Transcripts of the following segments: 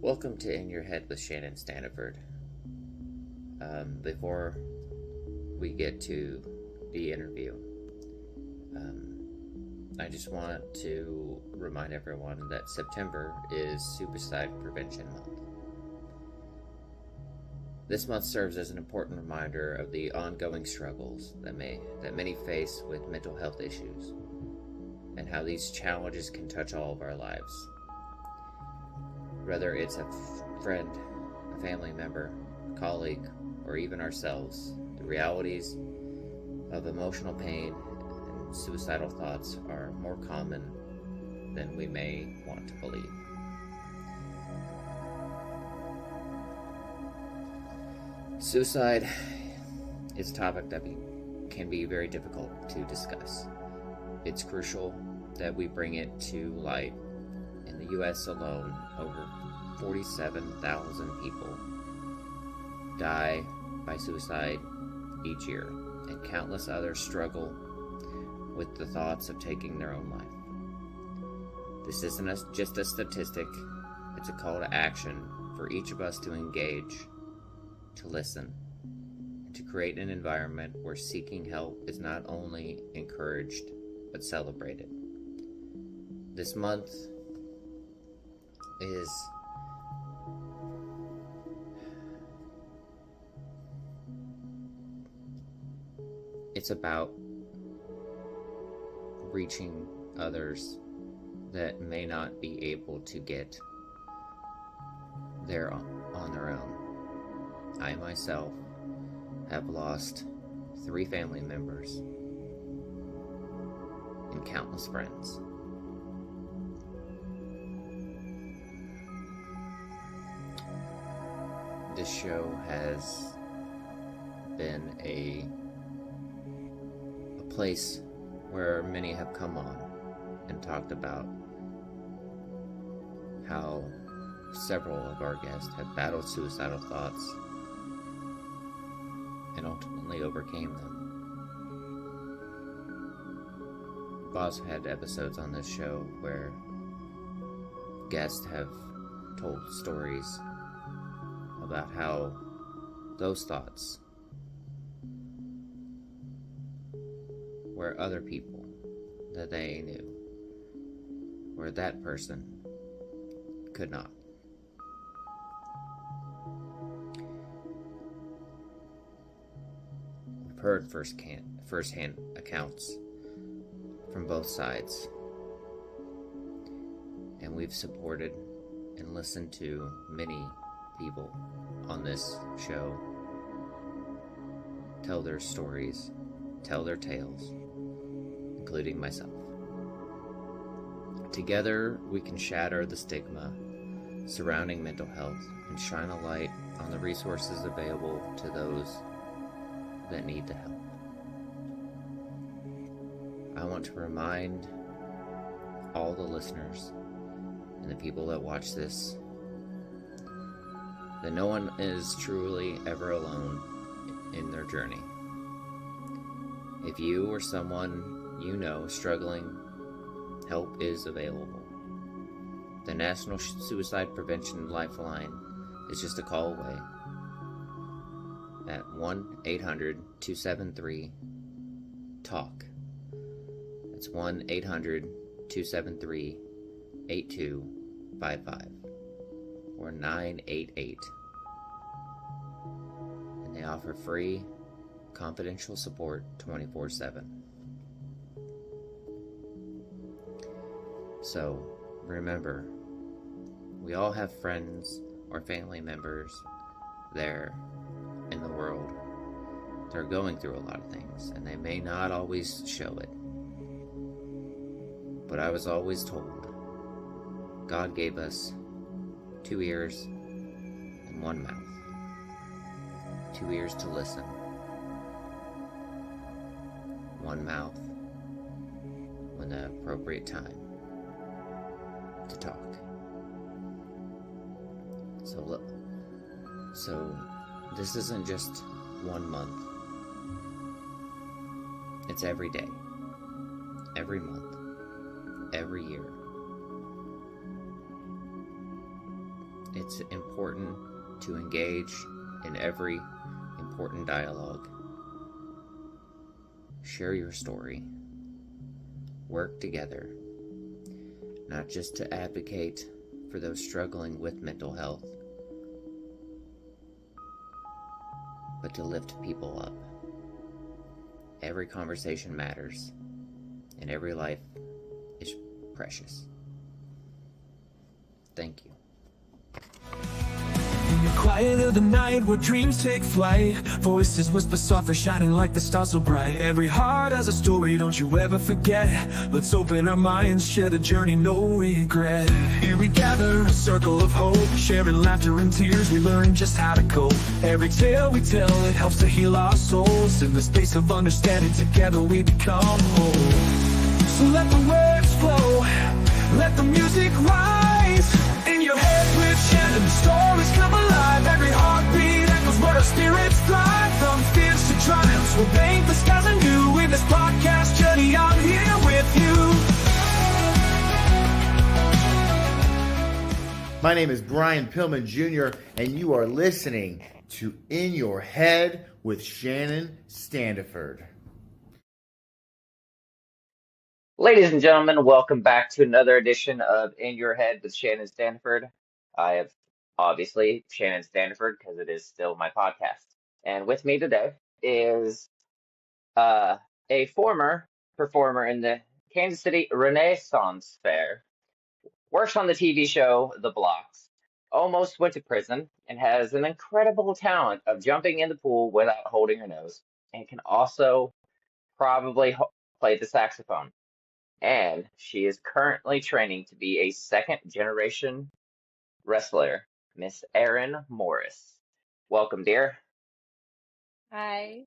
Welcome to In Your Head with Shannon Standiford. Before we get to the interview, I just want to remind everyone that September is Suicide Prevention Month. This month serves as an important reminder of the ongoing struggles that many face with mental health issues, and how these challenges can touch all of our lives. Whether it's a friend, a family member, a colleague, or even ourselves, the realities of emotional pain and suicidal thoughts are more common than we may want to believe. Suicide is a topic that can be very difficult to discuss. It's crucial that we bring it to light. In the U.S. alone, over 47,000 people die by suicide each year, and countless others struggle with the thoughts of taking their own life. This isn't just a statistic, it's a call to action for each of us to engage, to listen, and to create an environment where seeking help is not only encouraged, but celebrated. This month it's about reaching others that may not be able to get there on their own. I myself have lost 3 family members and countless friends. This show has been a place where many have come on and talked about how several of our guests have battled suicidal thoughts and ultimately overcame them. I've also had episodes on this show where guests have told stories about how those thoughts were other people that they knew, where that person could not. We've heard first-hand accounts from both sides, and we've supported and listened to many people on this show tell their stories, tell their tales, including myself. Together, we can shatter the stigma surrounding mental health and shine a light on the resources available to those that need the help. I want to remind all the listeners and the people that watch this that no one is truly ever alone in their journey. If you or someone you know is struggling, help is available. The National Suicide Prevention Lifeline is just a call away at 1-800-273-TALK. That's 1-800-273-8255 or 988. And they offer free, confidential support 24/7. So remember, we all have friends or family members there in the world. They're going through a lot of things, and they may not always show it. But I was always told God gave us 2 ears and 1 mouth. 2 ears to listen, 1 mouth when the appropriate time to talk. So this isn't just 1 month. It's every day, every month, every year. It's important to engage in every important dialogue. Share your story. Work together, not just to advocate for those struggling with mental health, but to lift people up. Every conversation matters, and every life is precious. Thank you. In the quiet of the night where dreams take flight, voices whisper softly, shining like the stars so bright. Every heart has a story, don't you ever forget. Let's open our minds, share the journey, no regret. Here we gather, a circle of hope, sharing laughter and tears, we learn just how to cope. Every tale we tell, it helps to heal our souls. In the space of understanding, together we become whole. So let the words flow, let the music rise. In your head with Shannon, the stories come alive. Every heartbeat echoes where our spirits thrive. From fears to triumphs, we'll paint the skies anew. In this podcast journey, I'm here with you. My name is Brian Pillman Jr., and you are listening to In Your Head with Shannon Standiford. Ladies and gentlemen, welcome back to another edition of In Your Head with Shannon Standiford. I have obviously Shannon Standiford because it is still my podcast. And with me today is a former performer in the Kansas City Renaissance Fair, works on the TV show The Blox, almost went to prison, and has an incredible talent of jumping in the pool without holding her nose, and can also probably play the saxophone. And she is currently training to be a second generation wrestler, Miss Erin Morris. Welcome, dear. Hi,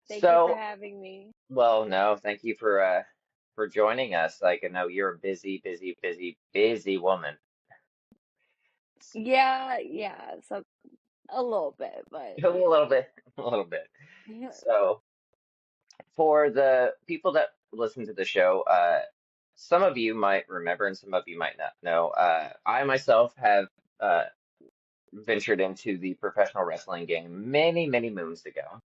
thank you for So, having me. well, no, thank you for joining us. Like, I know you're a busy, busy, busy, busy woman. Yeah, so a little bit, but A you little know. bit, a little bit. So, for the people that listen to the show, some of you might remember and some of you might not know. I myself have uh, ventured into the professional wrestling game many, many moons ago.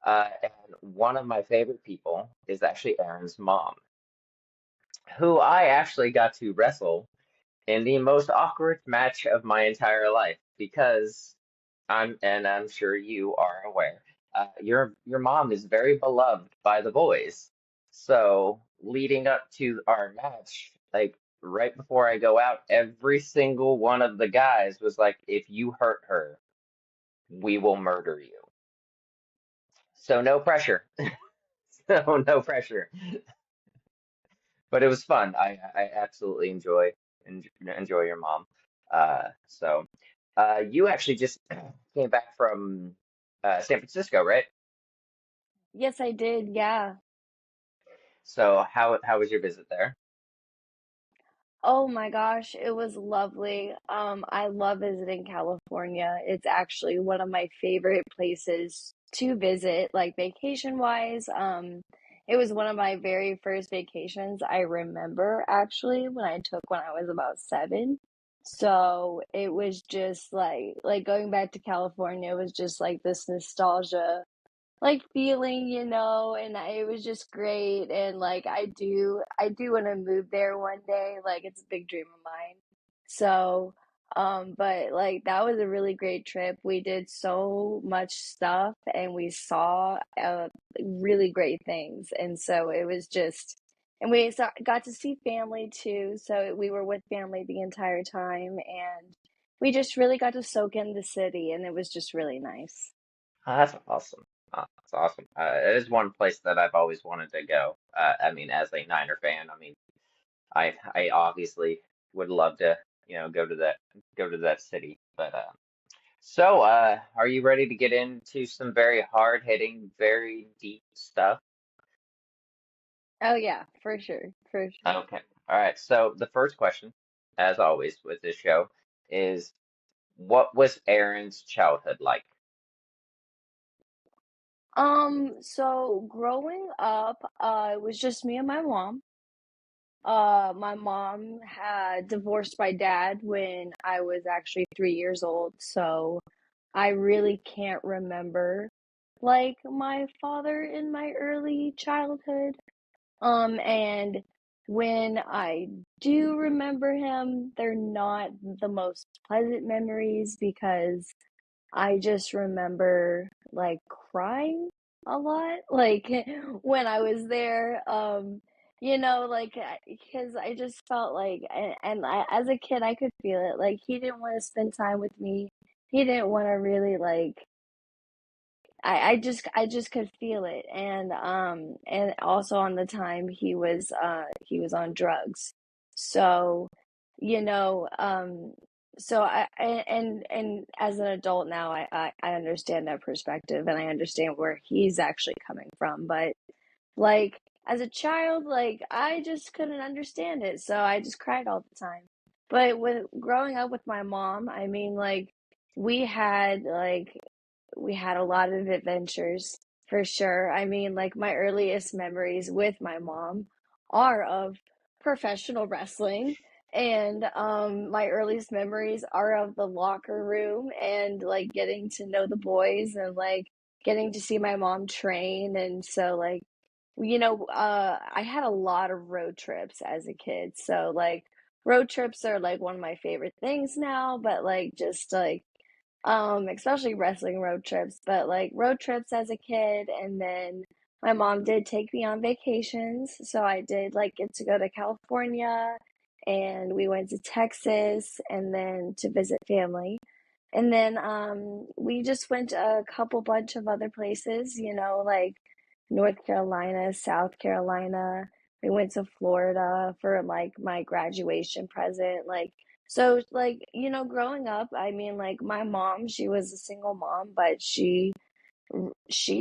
And one of my favorite people is actually Erin's mom, who I actually got to wrestle in the most awkward match of my entire life because I'm sure you are aware, your mom is very beloved by the boys. So leading up to our match, like right before I go out, every single one of the guys was like, "If you hurt her, we will murder you." So no pressure. So no pressure. But it was fun. I absolutely enjoy your mom. You actually just came back from San Francisco, right? Yes, I did. Yeah. So how was your visit there? Oh my gosh, it was lovely. I love visiting California. It's actually one of my favorite places to visit, like vacation wise. It was one of my very first vacations I remember actually when I took when I was about 7. So it was just like going back to California was just like this nostalgia like feeling, and it was just great. And like I do want to move there one day. Like it's a big dream of mine. So, but like that was a really great trip. We did so much stuff and we saw really great things. And so it was just, and got to see family too. So we were with family the entire time and we just really got to soak in the city and it was just really nice. Oh, that's awesome. That's awesome. It is one place that I've always wanted to go. I mean, as a Niner fan, I mean, I obviously would love to, go to that city. But are you ready to get into some very hard-hitting, very deep stuff? Oh yeah, for sure, for sure. Okay. All right. So the first question, as always with this show, is what was Aaron's childhood like? So growing up, it was just me and my mom. My mom had divorced my dad when I was actually 3 years old, so I really can't remember like my father in my early childhood. And when I do remember him, they're not the most pleasant memories because I just remember like crying a lot, like when I was there. Like because I just felt like, as a kid, I could feel it. Like he didn't want to spend time with me. He didn't want to really like I just could feel it. And also on the time he was on drugs. So, you know, so and as an adult now I understand that perspective and I understand where he's actually coming from. But like as a child, like I just couldn't understand it. So I just cried all the time. But with growing up with my mom, I mean we had like we had a lot of adventures for sure. I mean, like my earliest memories with my mom are of professional wrestling. And my earliest memories are of the locker room and like getting to know the boys and like getting to see my mom train. And so like I had a lot of road trips as a kid. So like road trips are like one of my favorite things now, but like just like especially wrestling road trips, but like road trips as a kid. And then my mom did take me on vacations. So I did like get to go to California and we went to Texas and then to visit family. And then we just went a couple bunch of other places, like North Carolina, South Carolina. We went to Florida for like my graduation present. Like so like, growing up, I mean like my mom, she was a single mom, but she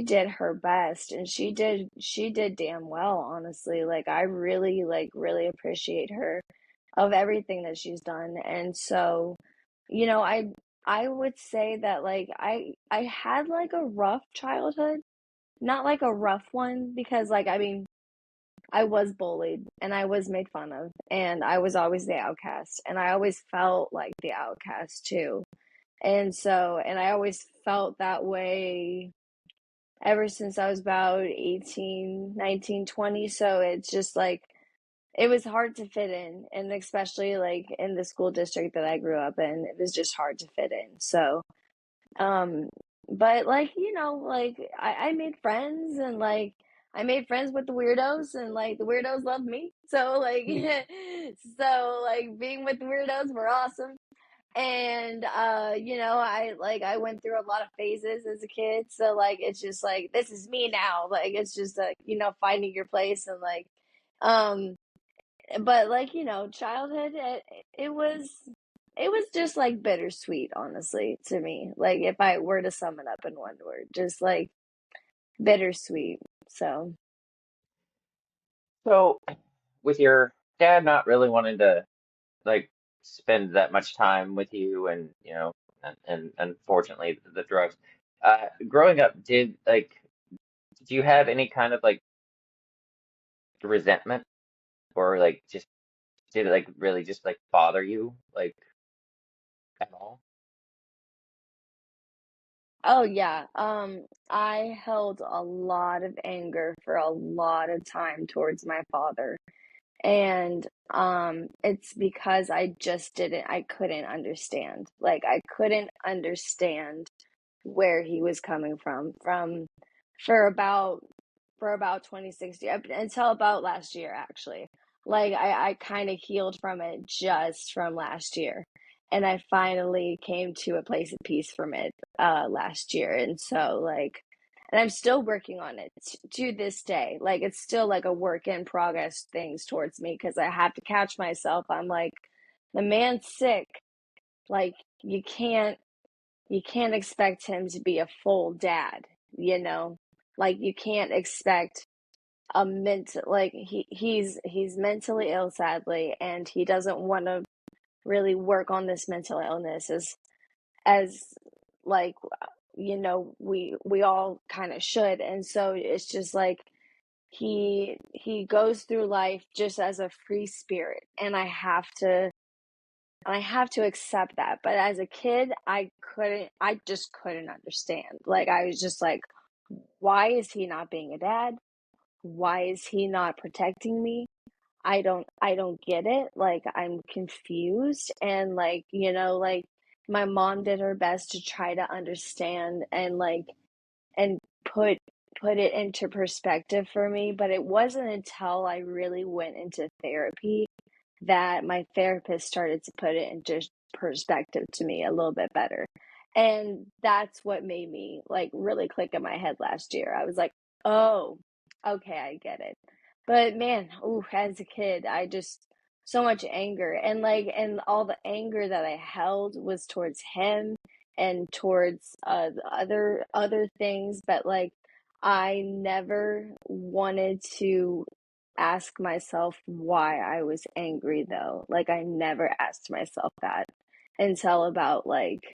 did her best and she did damn well, honestly. Like I really appreciate her of everything that she's done. And so, you know, I would say that like I had like a rough childhood, not like a rough one because like I mean, I was bullied and I was made fun of and I was always the outcast and I always felt like the outcast too. And so, and I always felt that way ever since I was about 18, 19, 20. So it's just like it was hard to fit in, and especially like in the school district that I grew up in, it was just hard to fit in. So, um, but like, like I made friends and like I made friends with the weirdos and like the weirdos loved me. So like so like being with the weirdos were awesome. And I went through a lot of phases as a kid. So like it's just like this is me now. Like it's just like, finding your place and like um but like childhood it was just like bittersweet, honestly, to me. Like if I were to sum it up in one word, just like bittersweet. So So, with your dad not really wanting to like spend that much time with you, and and unfortunately the drugs. Growing up, did you have any kind of like resentment, or like just did it like really just like bother you like at all? oh yeah, I held a lot of anger for a lot of time towards my father. And it's because I couldn't understand. Like I couldn't understand where he was coming from for about 2060 until about last year, actually. Like I kind of healed from it just from last year, and I finally came to a place of peace from it last year. And so like, and I'm still working on it to this day. Like it's still like a work in progress things towards me because I have to catch myself. I'm like, the man's sick. Like you can't expect him to be a full dad, you know? Like you can't expect a mental like he's mentally ill, sadly, and he doesn't want to really work on this mental illness as like we all kind of should. And so it's just like he goes through life just as a free spirit, and I have to accept that. But as a kid, I just couldn't understand. Like, I was just like, why is he not being a dad? Why is he not protecting me? I don't get it. Like, I'm confused, and like, like, my mom did her best to try to understand and like and put it into perspective for me, but it wasn't until I really went into therapy that my therapist started to put it into perspective to me a little bit better. And that's what made me like really click in my head last year. I was like, oh, okay, I get it. But man, ooh, as a kid, I just so much anger, and like, and all the anger that I held was towards him and towards other things, but like I never wanted to ask myself why I was angry though. Like, I never asked myself that until about like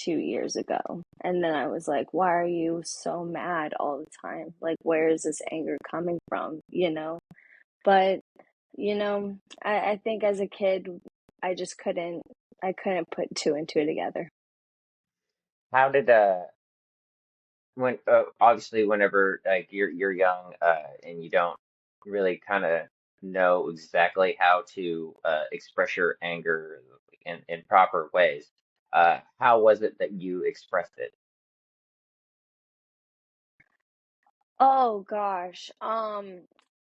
2 years ago. And then I was like, why are you so mad all the time? Like, where is this anger coming from? But, I think as a kid, I just I couldn't put two and two together. How did when obviously whenever like you're young and you don't really kind of know exactly how to express your anger in proper ways, how was it that you expressed it? Oh gosh.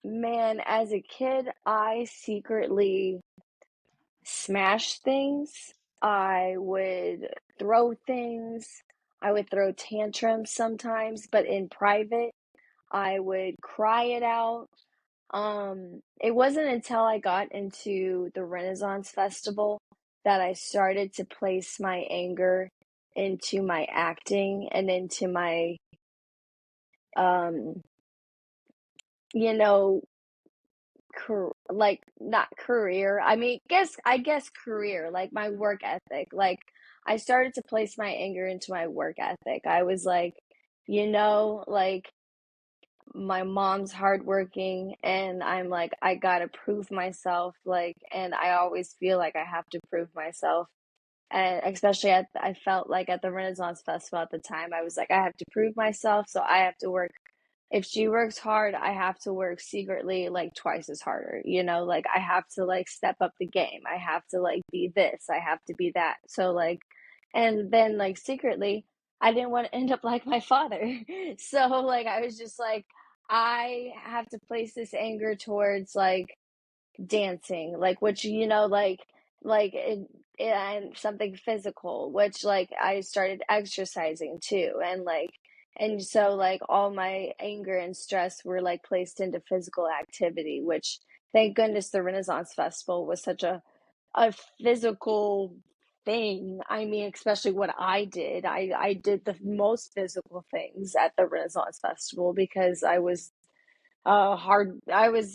Man, as a kid, I secretly smash things. I would throw things. I would throw tantrums sometimes, but in private, I would cry it out. It wasn't until I got into the Renaissance Festival that I started to place my anger into my acting and into my, um, you know, like, not career. I mean, I guess career, like my work ethic. Like, I started to place my anger into my work ethic. I was like, like, my mom's hardworking, and I'm like, I gotta prove myself, like, and I always feel like I have to prove myself. And especially I felt like at the Renaissance Festival at the time, I was like, I have to prove myself, so I have to work. If she works hard, I have to work secretly like twice as harder, like I have to like step up the game. I have to like be this, I have to be that. So like, and then like secretly, I didn't want to end up like my father. So like, I was just like, I have to place this anger towards like dancing, like, which, and something physical, which like I started exercising too, and like, and so like all my anger and stress were like placed into physical activity, which thank goodness the Renaissance Festival was such a physical thing. I mean, especially what I did. I did the most physical things at the Renaissance Festival because I was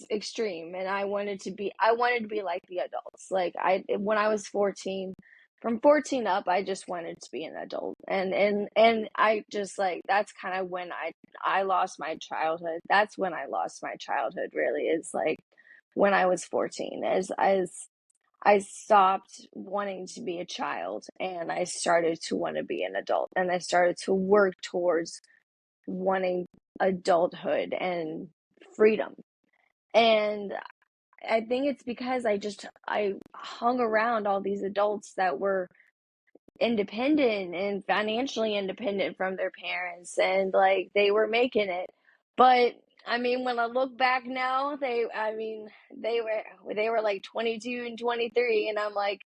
extreme, and I wanted to be like the adults. Like, when I was 14, from 14 up, I just wanted to be an adult. And I just like, that's kind of when I lost my childhood. That's when I lost my childhood, really, is like when I was 14, as I stopped wanting to be a child, and I started to want to be an adult, and I started to work towards wanting adulthood and freedom. And I think it's because I hung around all these adults that were independent and financially independent from their parents, and like they were making it. But I mean, when I look back now, they were like 22 and 23, and I'm like,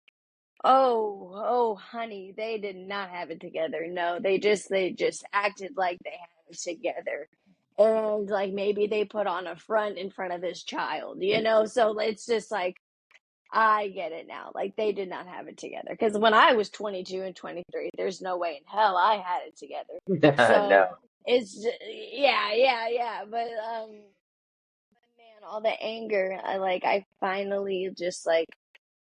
oh, oh, honey, they did not have it together. No, they just acted like they had it together. And like maybe they put on a front in front of this child. So it's just like, I get it now. Like, they did not have it together. Because when I was 22 and 23, there's no way in hell I had it together. So No. it's just, yeah, yeah, yeah. But man, all the anger, I finally just like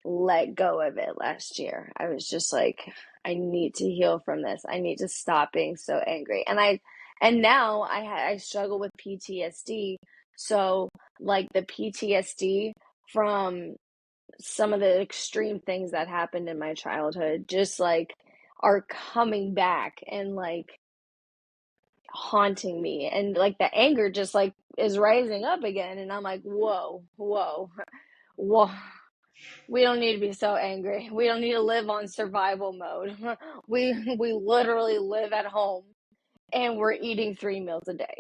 let go of it last year. I was just like, I need to heal from this. I need to stop being so angry. And now I struggle with PTSD. So like the PTSD from some of the extreme things that happened in my childhood just like are coming back and like haunting me, and like the anger just like is rising up again, and I'm like, whoa, whoa, whoa. We don't need to be so angry. We don't need to live on survival mode. We literally live at home and we're eating 3 meals a day.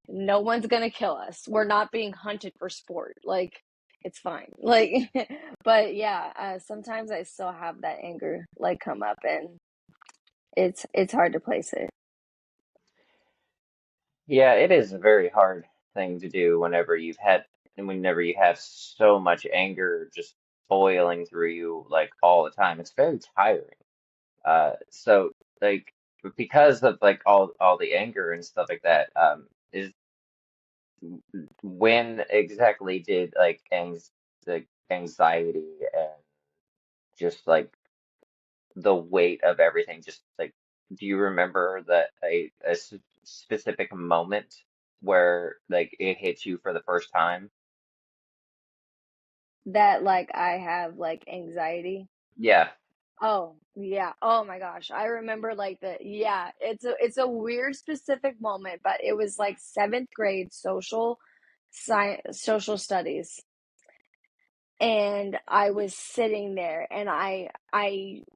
No one's gonna kill us. We're not being hunted for sport. Like it's fine. Like, but yeah, sometimes I still have that anger like come up, and it's hard to place it. Yeah, it is a very hard thing to do whenever you have so much anger just boiling through you like all the time. It's very tiring. So like because of like all the anger and stuff like that, is when exactly did like the anxiety and just like the weight of everything just like do you remember that specific moment where like it hit you for the first time? That like I have like anxiety. Yeah. Oh, yeah. Oh my gosh. I remember like yeah, it's a weird specific moment, but it was like 7th grade social studies. And I was sitting there and I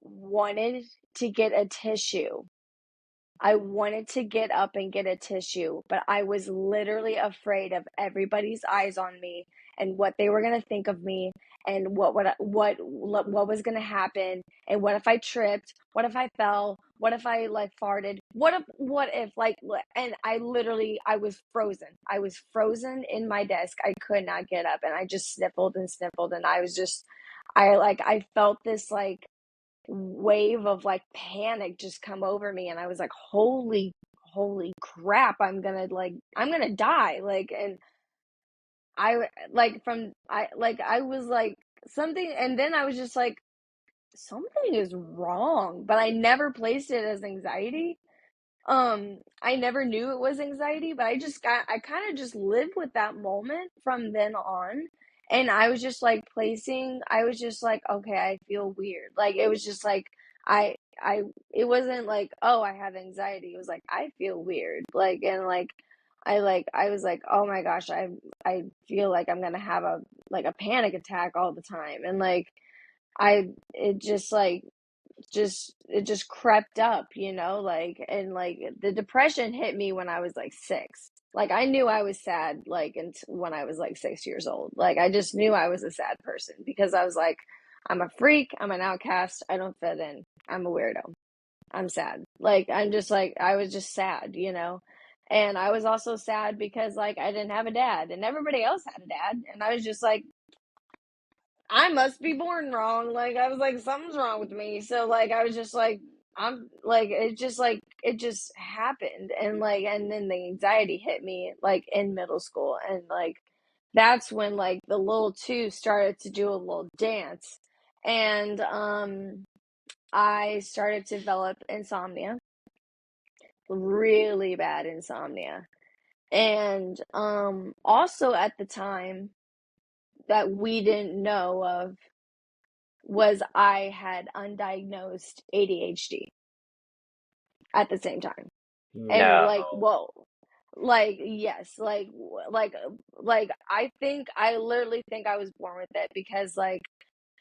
wanted to get a tissue. I wanted to get up and get a tissue, but I was literally afraid of everybody's eyes on me and what they were going to think of me, and what was going to happen, and what if I tripped, what if I fell, what if I like farted, what if like, and I was frozen. I was frozen in my desk. I could not get up, and I just sniffled and sniffled, and I felt this like wave of like panic just come over me, and I was like, holy crap, I'm gonna die, like. And I was like something, and then I was just like, something is wrong, but I never placed it as anxiety. I never knew it was anxiety, but I kind of just lived with that moment from then on. And I was just like, okay, I feel weird. Like it was just like I it wasn't like, oh, I have anxiety. It was like I feel weird. Like, and I was like, oh my gosh, I feel like I'm gonna have a panic attack all the time. And like I it just like just it just crept up, like. And like the depression hit me when I was like 6. Like I knew I was sad like when I was like 6 years old. Like I just knew I was a sad person because I was like, I'm a freak, I'm an outcast, I don't fit in. I'm a weirdo. I'm sad. Like I'm just like I was just sad. And I was also sad because like I didn't have a dad and everybody else had a dad, and I was just like, I must be born wrong. Like I was like, something's wrong with me. So like I was just like it just happened. And like and then the anxiety hit me like in middle school, and like that's when like the little two started to do a little dance. And I started to develop insomnia, really bad insomnia. And also at the time that we didn't know of was I had undiagnosed ADHD at the same time. And like, No. whoa, like, yes, like, I literally think I was born with it because, like,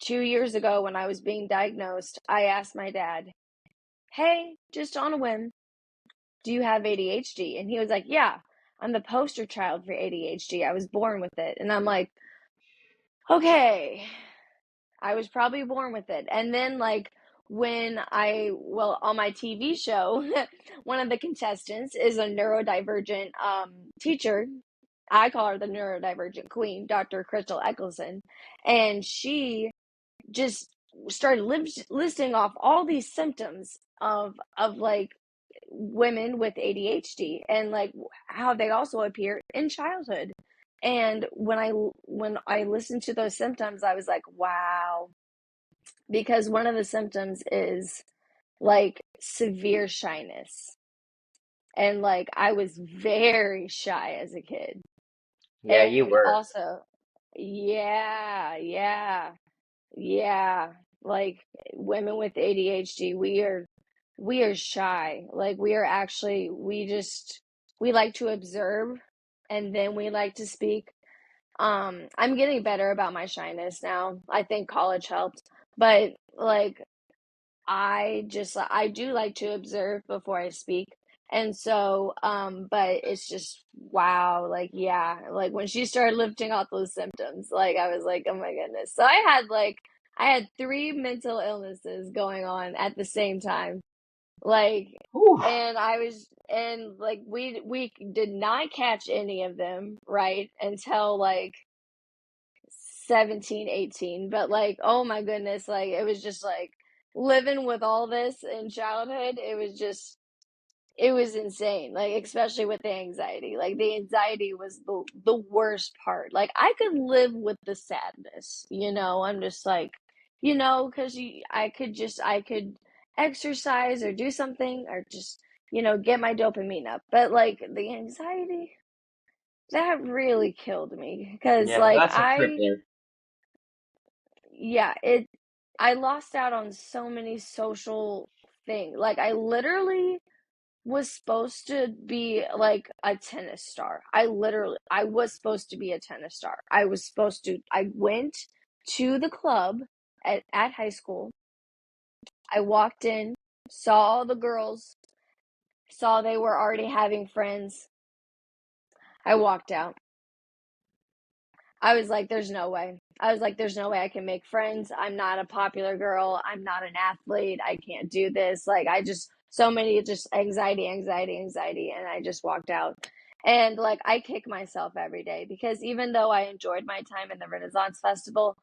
2 years ago when I was being diagnosed, I asked my dad, hey, just on a whim, do you have ADHD? And he was like, yeah, I'm the poster child for ADHD. I was born with it. And I'm like, okay, I was probably born with it. And then, like, on my TV show, one of the contestants is a neurodivergent teacher. I call her the neurodivergent queen, Dr. Crystal Eccleston. And she just started listing off all these symptoms of like women with ADHD, and like how they also appear in childhood. And when I listened to those symptoms, I was like, wow, because one of the symptoms is like severe shyness. And like I was very shy as a kid. Yeah, you And were. also, yeah, yeah, yeah. Like women with ADHD, we are shy. Like we are actually we like to observe and then we like to speak. I'm getting better about my shyness now. I think college helped. But like I do like to observe before I speak. And so, but it's just wow, like yeah, like when she started lifting off those symptoms, like I was like, oh my goodness. So I had three mental illnesses going on at the same time. Like Whew. and I was and like we did not catch any of them, right? Until like 17, 18. But like, oh my goodness, like it was just like living with all this in childhood, it was insane. Like especially with the anxiety. Like the anxiety was the worst part. Like I could live with the sadness, you know. I'm just like, you know, because I could exercise or do something or just, you know, get my dopamine up. But like the anxiety, that really killed me because Yeah, like that's a crippler. yeah, I lost out on so many social things. Like I literally was supposed to be like a tennis star. I was supposed to be a tennis star. I went to the club at high school. I walked in, saw all the girls, saw they were already having friends. I walked out. I was like, there's no way. I was like, there's no way I can make friends. I'm not a popular girl. I'm not an athlete. I can't do this. Like, so many just anxiety, anxiety, anxiety. And I just walked out. And like, I kick myself every day because even though I enjoyed my time in the Renaissance Festival,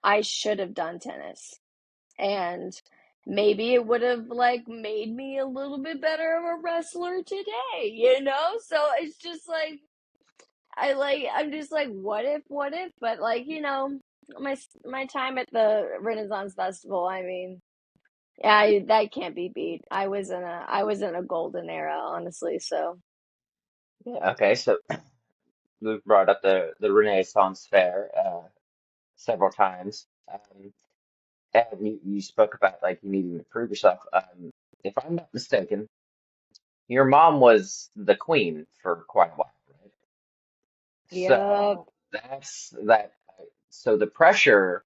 I should have done tennis. And maybe it would have like made me a little bit better of a wrestler today, you know? So it's just like, I'm just like what if but like you know my time at the Renaissance Festival, I mean, yeah, that can't be beat. I was in a golden era, honestly. So Yeah, okay, so we've brought up the Renaissance Fair several times. And you spoke about like you needing to prove yourself. If I'm not mistaken, your mom was the queen for quite a while, right? yep. So that's that. So the pressure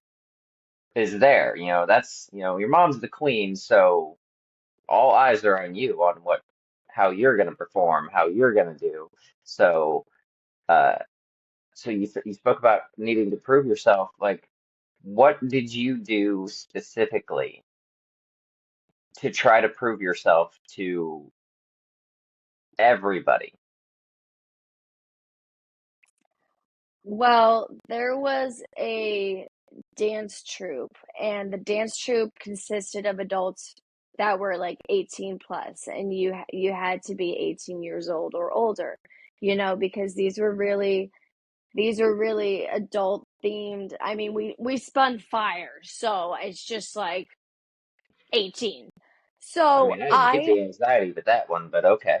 is there, that's, your mom's the queen, so all eyes are on you on how you're going to perform, how you're going to do. So, uh, so you spoke about needing to prove yourself. Like, what did you do specifically to try to prove yourself to everybody? Well, there was a dance troupe, and the dance troupe consisted of adults that were like 18 plus, and you had to be 18 years old or older, you know, because these were really adult themed. I mean, we spun fire, so it's just like 18. I So mean, I didn't get the anxiety with that one, but okay.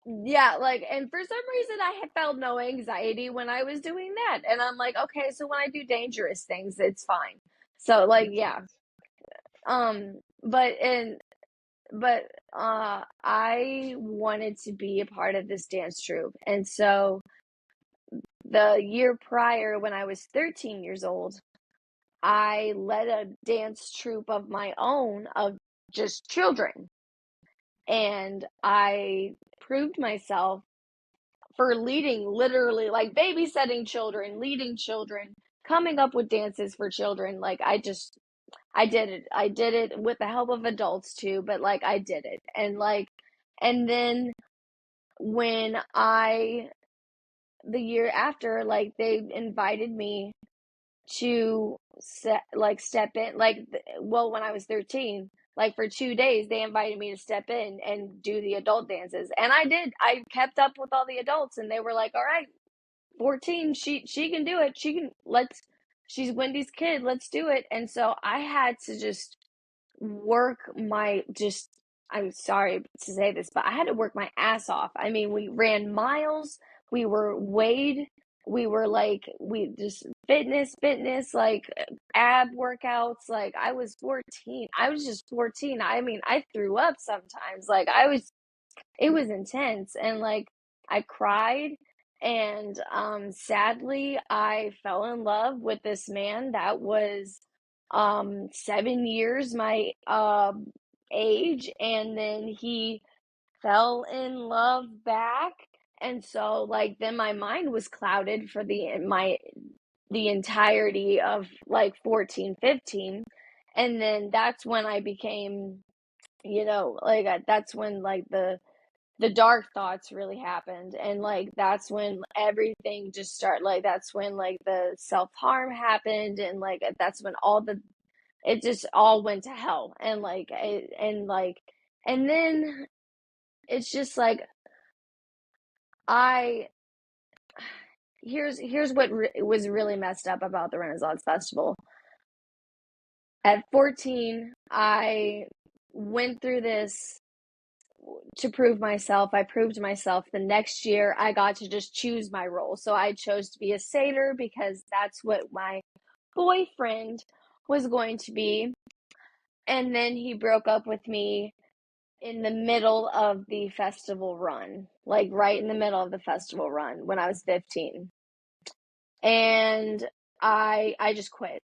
yeah, like, and for some reason I had felt no anxiety when I was doing that. And I'm like, okay, so when I do dangerous things, it's fine. So like, Makes yeah. sense. But I wanted to be a part of this dance troupe. And so the year prior, when I was 13 years old, I led a dance troupe of my own of just children. And I proved myself for leading, literally like babysitting children, leading children, coming up with dances for children. Like I did it. I did it with the help of adults too, but like I did it. And like and then when I the year after, like they invited me to step in, like well when I was 13, like for 2 days they invited me to step in and do the adult dances, and I did. I kept up with all the adults, and they were like, all right, 14, she can do it, she's Wendy's kid, let's do it. And so I had to just work my just I'm sorry to say this, but I had to work my ass off. I mean, we ran miles, we were weighed, we just fitness, like ab workouts. Like I was 14. I was just 14. I mean, I threw up sometimes. It was intense, and like I cried, and sadly I fell in love with this man that was 7 years my age, and then he fell in love back, and so like then my mind was clouded for the entirety of like 14, 15, and then that's when I became, that's when like the dark thoughts really happened, and like that's when everything just started. Like that's when like the self-harm happened, and like that's when it just all went to hell, and then it's just like I here's what was really messed up about the Renaissance Festival. At 14, I went through this to prove myself. I proved myself. The next year, I got to just choose my role. So I chose to be a satyr because that's what my boyfriend was going to be. And then he broke up with me in the middle of the festival run, like right in the middle of the festival run when I was 15. And I just quit.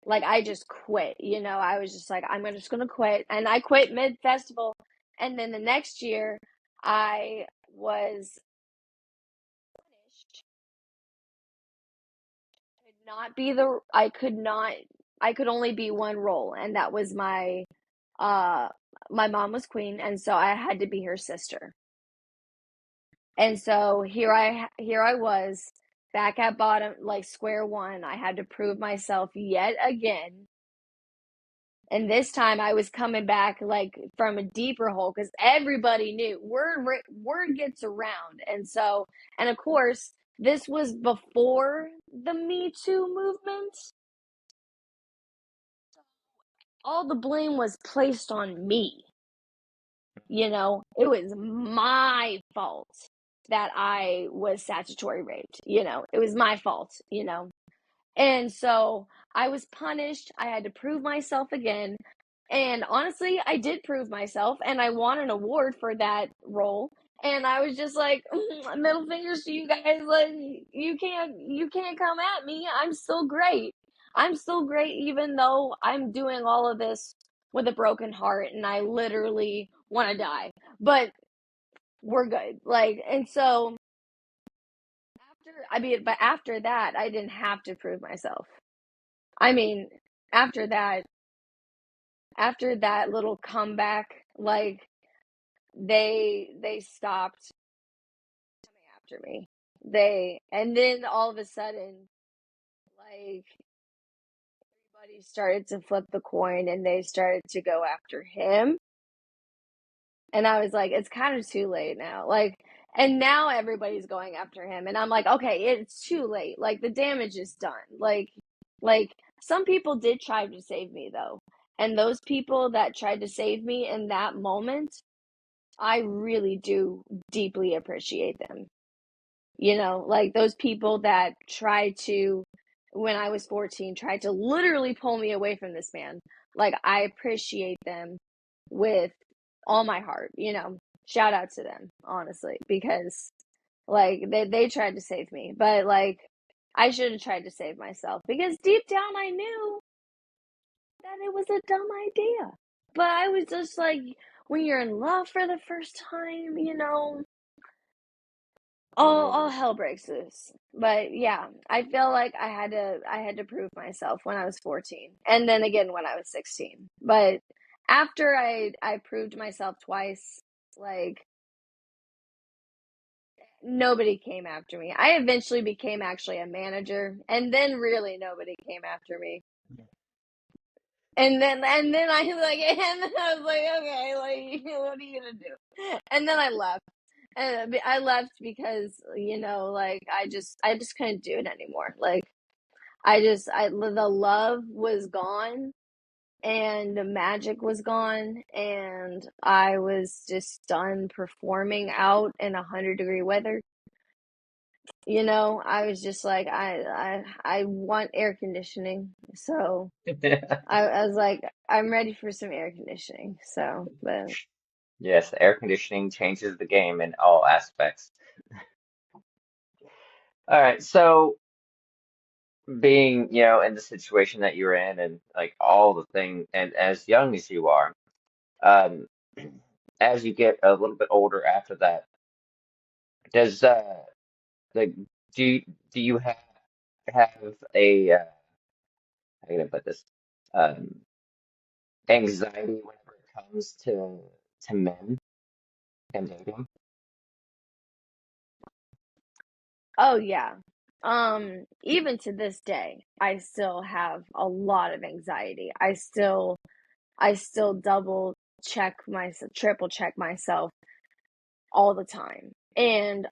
Like I just quit, I was just like, I'm just gonna quit. And I quit mid-festival. And then the next year I was punished. I could not I could only be one role, and that was uh my mom was queen, and so I had to be her sister. And so here I was back at bottom, like square one. I had to prove myself yet again. And this time I was coming back like from a deeper hole because everybody knew word gets around. And of course, this was before the Me Too movement. All the blame was placed on me. It was my fault that I was statutory raped. It was my fault. And so I was punished. I had to prove myself again. And honestly, I did prove myself, and I won an award for that role. And I was just like, middle fingers to you guys. Like, you can't come at me. I'm still great. I'm still great, even though I'm doing all of this with a broken heart, and I literally want to die. But we're good. Like, and so but after that, I didn't have to prove myself. I mean, after that little comeback, like they stopped coming after me. And then all of a sudden, like everybody started to flip the coin and they started to go after him. And I was like, it's kind of too late now. Like, and now everybody's going after him. And I'm like, okay, it's too late. Like the damage is done. Like some people did try to save me though. And those people that tried to save me in that moment, I really do deeply appreciate them. Like those people that tried to, when I was 14, tried to literally pull me away from this man. Like I appreciate them with all my heart. Shout out to them, honestly, because like they tried to save me, but like I should have tried to save myself because deep down I knew that it was a dumb idea. But I was just like, when you're in love for the first time, all hell breaks loose. But yeah, I feel like I had to prove myself when I was 14, and then again when I was 16. But after I proved myself twice, like nobody came after me. I eventually became actually a manager, and then really nobody came after me. And then I like and then I was like, okay, like what are you gonna do? And then I left. And I left because, like I just couldn't do it anymore. Like the love was gone, and the magic was gone, and I was just done performing out in 100-degree weather. I was just like, I want air conditioning. So I was like, I'm ready for some air conditioning. So, but Yes, air conditioning changes the game in all aspects. All right, so being, in the situation that you're in and like all the thing, and as young as you are, um, as you get a little bit older after that, does like do you, do you have a how can I put this? Um, Anxiety whenever it comes to men and dating? oh yeah. Even to this day, I still have a lot of anxiety. I still double check myself, triple check myself all the time. And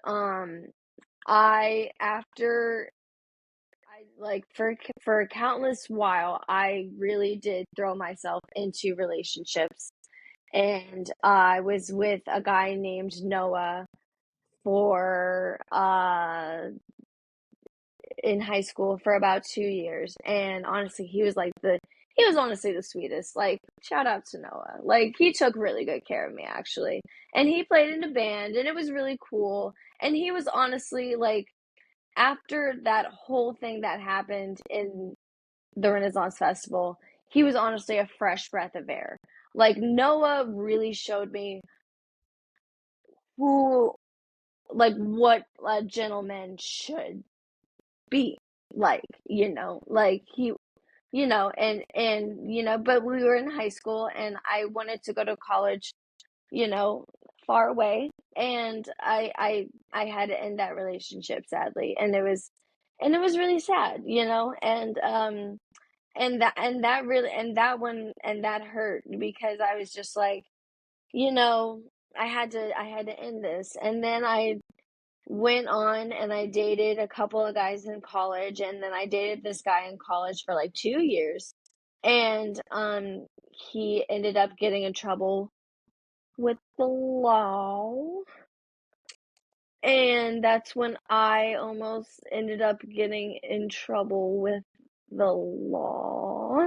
I after I like for a countless while, I really did throw myself into relationships. And I was with a guy named Noah for in high school for about 2 years. And honestly, he was honestly the sweetest. Like, shout out to Noah. Like, he took really good care of me, actually. And he played in a band, and it was really cool. And he was honestly like, after that whole thing that happened in the Renaissance Festival, he was honestly a fresh breath of air. Like, Noah really showed me who, like, what a gentleman should be like he but we were in high school, and I wanted to go to college, you know far away, and I had to end that relationship, sadly, and it was really sad, and that really, and that hurt, because I was just like, you know I had to end this. And then I went on and I dated a couple of guys in college, and then I dated this guy in college for like 2 years. And he ended up getting in trouble with the law. And that's when I almost ended up getting in trouble with the law.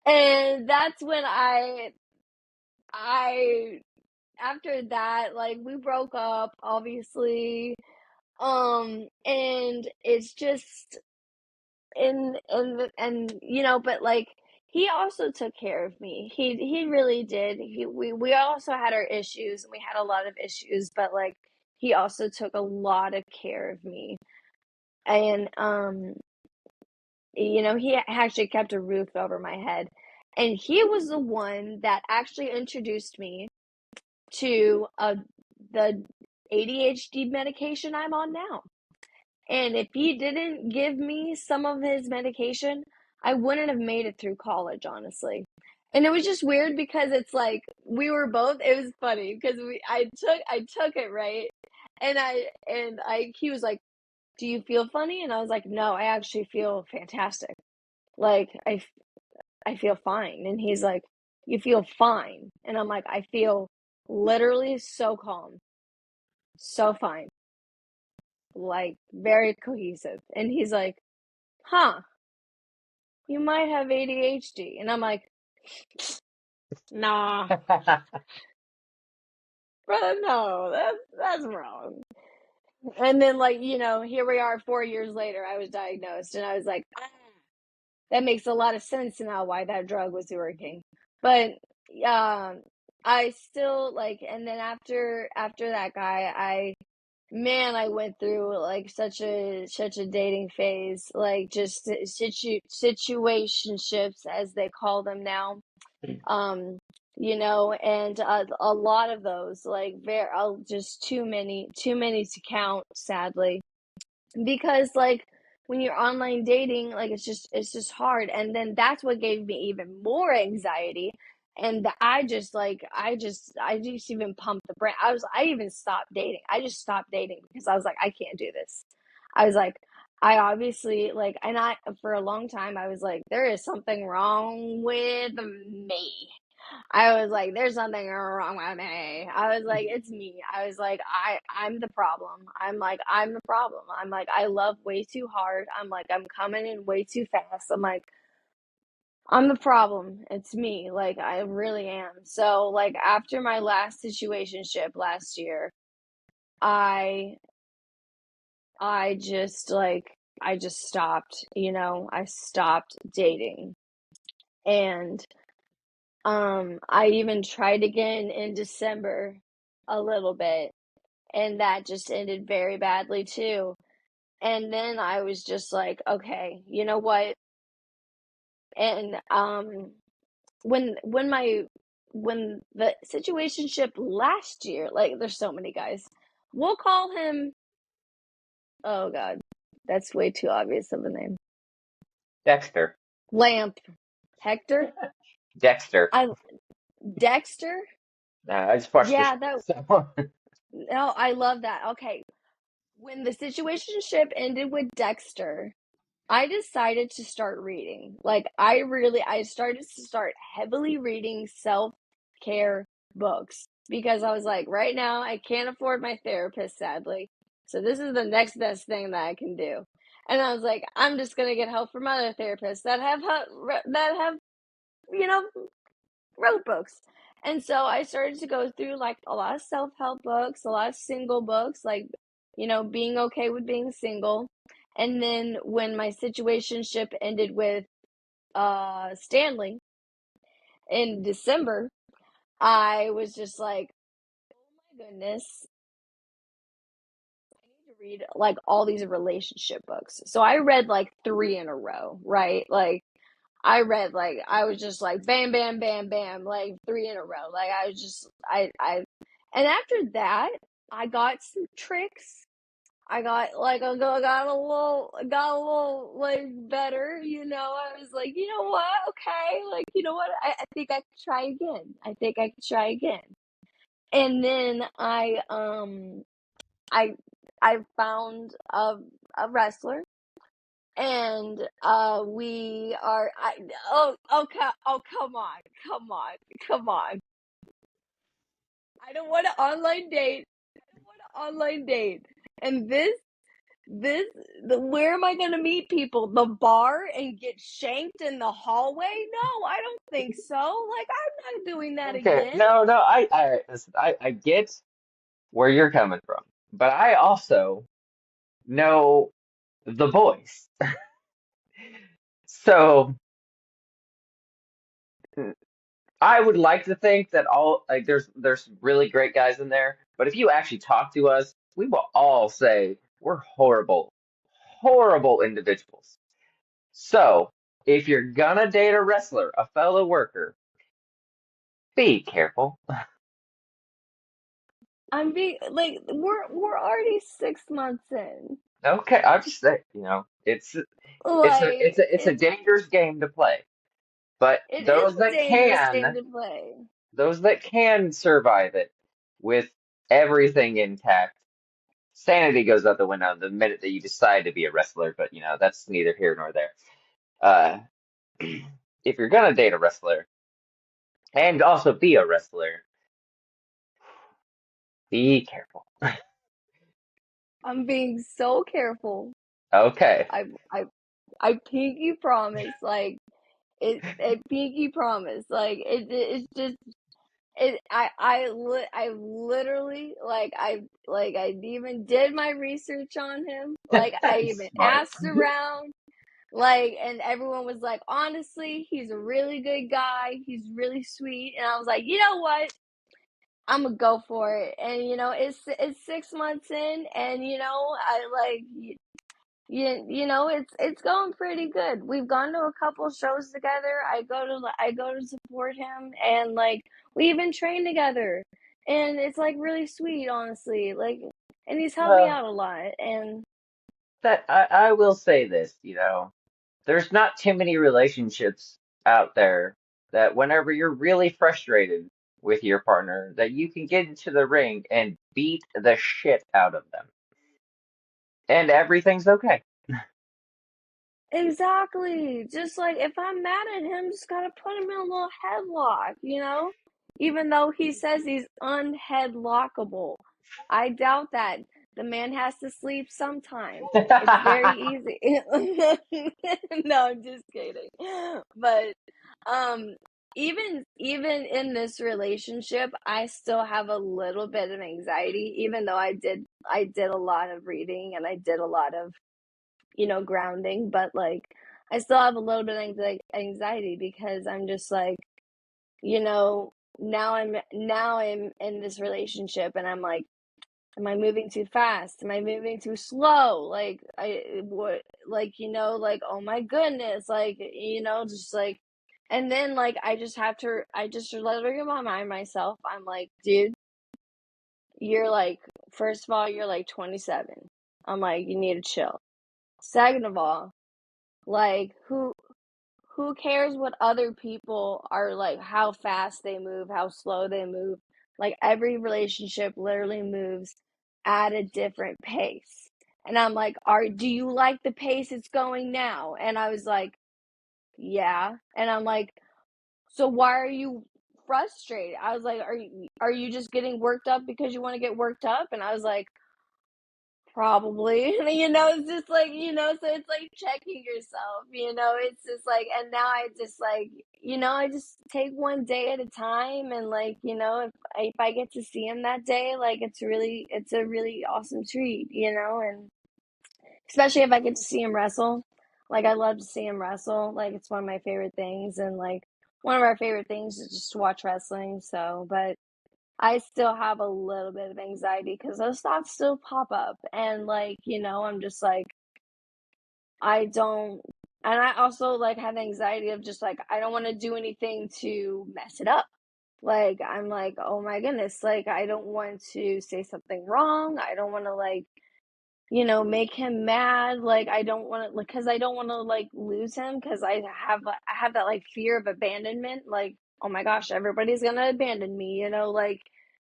And that's when I after that, like, we broke up, obviously. And it's just, but like, he also took care of me. He really did. We also had our issues, and we had a lot of issues, but like, he also took a lot of care of me. And he actually kept a roof over my head. And he was the one that actually introduced me to the ADHD medication I'm on now. And if he didn't give me some of his medication, I wouldn't have made it through college, honestly. And it was just weird, because it's like it was funny, because I took it, right? And he was like, "Do you feel funny?" And I was like, "No, I actually feel fantastic. Like, I feel fine." And he's like, "You feel fine?" And I'm like, "I feel literally so calm, so fine, like, very cohesive." And he's like, "Huh, you might have ADHD." And I'm like, "Nah, brother, no, that's wrong." And then, like, here we are 4 years later, I was diagnosed, and I was like, that makes a lot of sense now why that drug was working. But um I still like, and then after that guy, I went through like such a dating phase, like, just situationships, as they call them now. And a lot of those, like, very, just too many to count, sadly, because, like, when you're online dating, like, it's just hard. And then that's what gave me even more anxiety. And I just even pumped the brand. I even stopped dating. I just stopped dating, because I was like, I can't do this. I was like, I obviously like, and I, for a long time, I was like, there is something wrong with me. I was like, there's something wrong with me. I was like, it's me. I was like, I'm the problem. I'm like, I'm the problem. I'm like, I love way too hard. I'm like, I'm coming in way too fast. I'm like, I'm the problem. It's me. Like, I really am. So, like, after my last situationship last year, I I just like I just stopped, I stopped dating. And I even tried again in December a little bit, and that just ended very badly too. And then I was just like, okay, you know what? And when the situationship last year, like there's so many guys. We'll call him, oh God, that's way too obvious of a name. Dexter. Lamp. Hector? Dexter. I Dexter? I just watched the Yeah, show. that So no, I love that. Okay. When the situationship ended with Dexter, I decided to start reading. Like I started to start heavily reading self-care books because I was like, right now I can't afford my therapist, sadly. So this is the next best thing that I can do. And I was like, I'm just gonna get help from other therapists that have you know wrote books. And so I started to go through like a lot of self-help books, a lot of single books, like, being okay with being single. And then when my situationship ended with Stanley in December, I was just like, oh my goodness, I need to read like all these relationship books. So I read like three in a row, right? Like I was just like bam, bam, bam, bam, like three in a row. Like I was just and after that, I got some tricks. I got like got a little like better, I was like, you know what? Okay, like I think I could try again. I think I could try again. And then I I found a wrestler, and we are okay, oh come on, come on, come on. I don't want an online date. I don't want an online date. And this where am I going to meet people? The bar and get shanked in the hallway? No, I don't think so. Like I'm not doing that okay, again. no, listen, I get where you're coming from, but I also know the boys. So I would like to think that all like there's really great guys in there, but if you actually talk to us, we will all say we're horrible, horrible individuals. So if you're gonna date a wrestler, a fellow worker, be careful. I'm being like we're already 6 months in. Okay, I'll just say, Like it's a dangerous game to play. But it is a dangerous game to play. those that can survive it with everything intact, sanity goes out the window the minute that you decide to be a wrestler, but that's neither here nor there. Uh, if you're gonna date a wrestler and also be a wrestler, be careful. I'm being so careful. Okay. I I I pinky promise, like it pinky promise, like it's just I literally I even did my research on him. Like I even Smart. asked around, like, and everyone was like, honestly, he's a really good guy. He's really sweet, and I was like, you know what? I'm gonna go for it. And it's 6 months in, and I like it's going pretty good. We've gone to a couple shows together. I go to support him, and like we even train together. And it's like really sweet, honestly. Like, and he's helped me Well, out a lot. And that I will say this, there's not too many relationships out there that whenever you're really frustrated with your partner, that you can get into the ring and beat the shit out of them. And everything's okay. Exactly. Just like if I'm mad at him, just gotta put him in a little headlock, you know? Even though he says he's unheadlockable. I doubt that. The man has to sleep sometime. It's very easy. No, I'm just kidding. But um even in this relationship, I still have a little bit of anxiety, even though I did a lot of reading and I did a lot of grounding, but like I still have a little bit of anxiety because I'm just like, now I'm in this relationship and I'm like, am I moving too fast? Am I moving too slow? Like like oh my goodness, like just like and then like I just literally remind myself, I'm like, dude, you're like first of all, you're like 27. I'm like, you need to chill. Second of all, like who cares what other people are like, how fast they move, how slow they move? Like every relationship literally moves at a different pace. And I'm like, do you like the pace it's going now? And I was like, yeah. And I'm like, so why are you frustrated? I was like, are you just getting worked up because you want to get worked up? And I was like, probably. It's just like, so it's like checking yourself, it's just like, and now I just like, I just take one day at a time. And like, if I get to see him that day, like it's a really awesome treat, and especially if I get to see him wrestle. Like I love to see him wrestle. Like it's one of my favorite things. And like one of our favorite things is just to watch wrestling. So, but I still have a little bit of anxiety because those thoughts still pop up. And like, I'm just like, I don't, and I also like have anxiety of just like, I don't want to do anything to mess it up. Like, I'm like, oh my goodness, like, I don't want to say something wrong. I don't want to like, make him mad. Like, I don't want to, like, because I don't want to like lose him because I have that like fear of abandonment. Like, oh my gosh, everybody's gonna abandon me. Like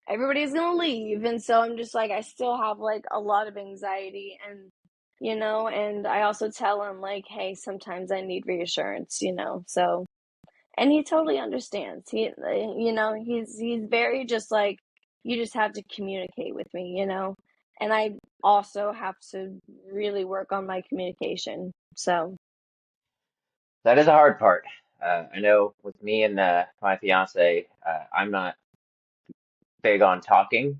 everybody's gonna leave, and so I'm just like, I still have like a lot of anxiety, and and I also tell him like, hey, sometimes I need reassurance. So and he totally understands. He's very just like, you just have to communicate with me, and I also have to really work on my communication. So That is a hard part. I know with me and my fiance, I'm not big on talking,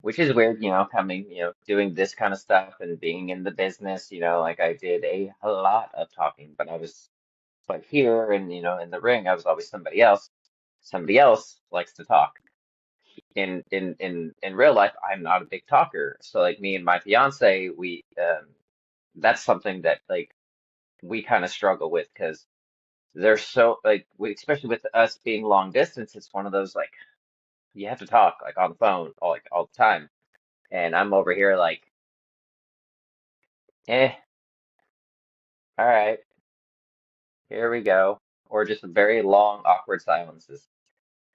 which is weird, coming, doing this kind of stuff and being in the business, like I did a lot of talking, but here and, in the ring, I was always somebody else. Somebody else likes to talk. In real life, I'm not a big talker. So like me and my fiance, that's something that like we kind of struggle with because they're so like especially with us being long distance, it's one of those like you have to talk like on the phone all the time. And I'm over here like, eh, all right, here we go. Or just very long, awkward silences.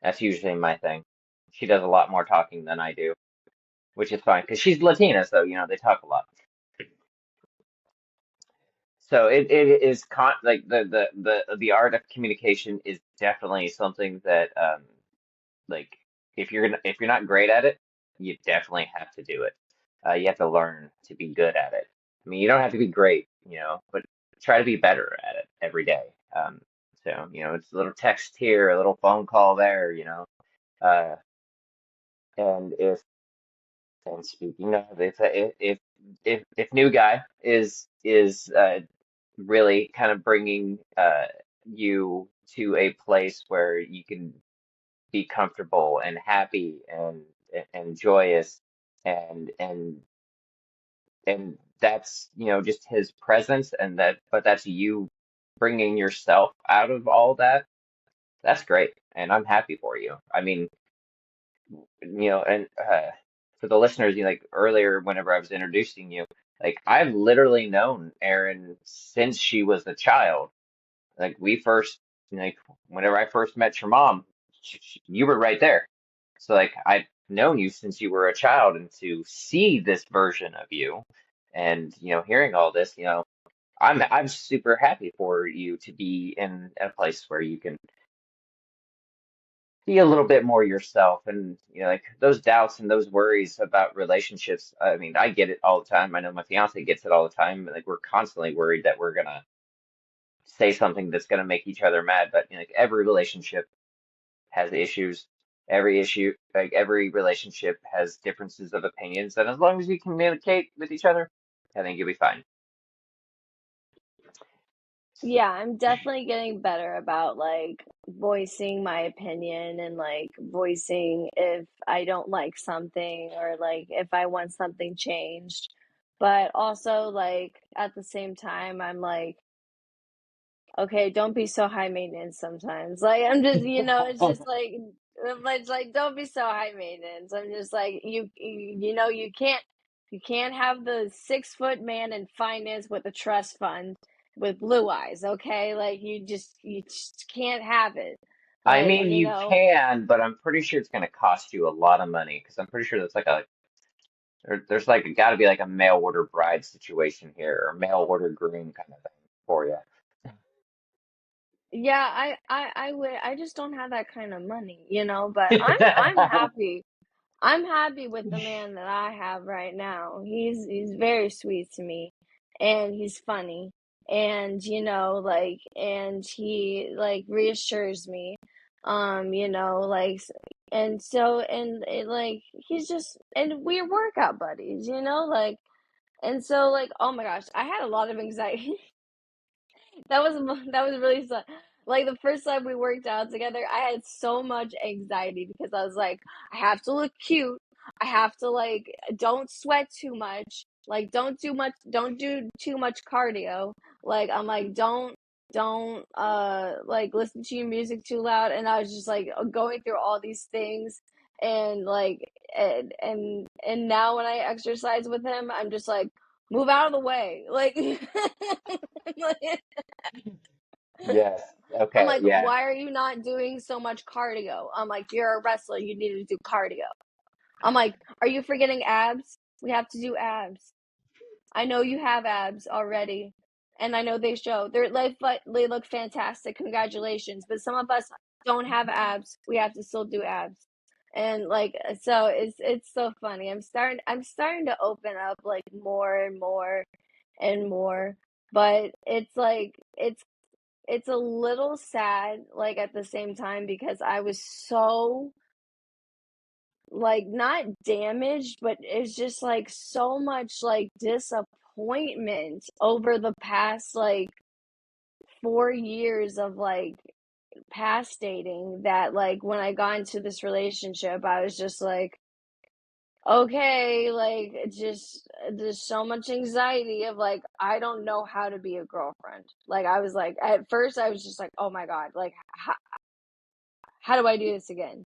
That's usually my thing. She does a lot more talking than I do, which is fine because she's Latina, so they talk a lot. So it is like the art of communication is definitely something that like if you're not great at it, you definitely have to do it. You have to learn to be good at it. I mean, you don't have to be great, but try to be better at it every day. So it's a little text here, a little phone call there, uh, and and speaking of, if new guy is really kind of bringing you to a place where you can be comfortable and happy and joyous and and that's just his presence and but that's you bringing yourself out of all that. That's great, and I'm happy for you. I mean, and for the listeners, like earlier whenever I was introducing you, like I've literally known Erin since she was a child. Like we first, like whenever I first met your mom, you were right there. So like I've known you since you were a child, and to see this version of you, and hearing all this, I'm super happy for you to be in a place where you can be a little bit more yourself, and like those doubts and those worries about relationships. I mean, I get it all the time. I know my fiance gets it all the time. Like we're constantly worried that we're gonna say something that's gonna make each other mad. But like every relationship has issues. Like every relationship has differences of opinions, and as long as you communicate with each other, I think you'll be fine. Yeah, I'm definitely getting better about like voicing my opinion and like voicing if I don't like something or like if I want something changed. But also like at the same time, I'm like, okay, don't be so high maintenance sometimes. Like I'm just, it's just like it's like don't be so high maintenance. I'm just like you can't have the 6 foot man in finance with a trust fund with blue eyes, okay? Like you just can't have it. I Like, mean, you can, but I'm pretty sure it's going to cost you a lot of money because I'm pretty sure that's like there's like got to be like a mail order bride situation here or mail order groom kind of thing for you. yeah, I would I just don't have that kind of money, but I'm happy. I'm happy with the man that I have right now. He's very sweet to me and he's funny and and he like reassures me. Like and so and it, like he's just and we're workout buddies, like and so like oh my gosh, I had a lot of anxiety. That was really fun. Like the first time we worked out together, I had so much anxiety because I was like, I have to look cute. I have to like don't sweat too much. Like don't do too much cardio. Like I'm like don't like listen to your music too loud and I was just like going through all these things and like and now when I exercise with him, I'm just like move out of the way. Like Yes. I'm Okay. like, Yeah. why are you not doing so much cardio? I'm like, you're a wrestler. You need to do cardio. I'm like, are you forgetting abs? We have to do abs. I know you have abs already, and I know they show. They look fantastic. Congratulations. But some of us don't have abs. We have to still do abs. And like so it's so funny. I'm starting to open up like more and more and more. But it's like it's a little sad, like, at the same time because I was so, like, not damaged, but it's just, like, so much, like, disappointment over the past, like, 4 years of, like, past dating that, like, when I got into this relationship, I was just like, okay, like, it just there's so much anxiety of, like, I don't know how to be a girlfriend. Like, I was like at first, I was just like, "Oh my god, like, how do I do this again?"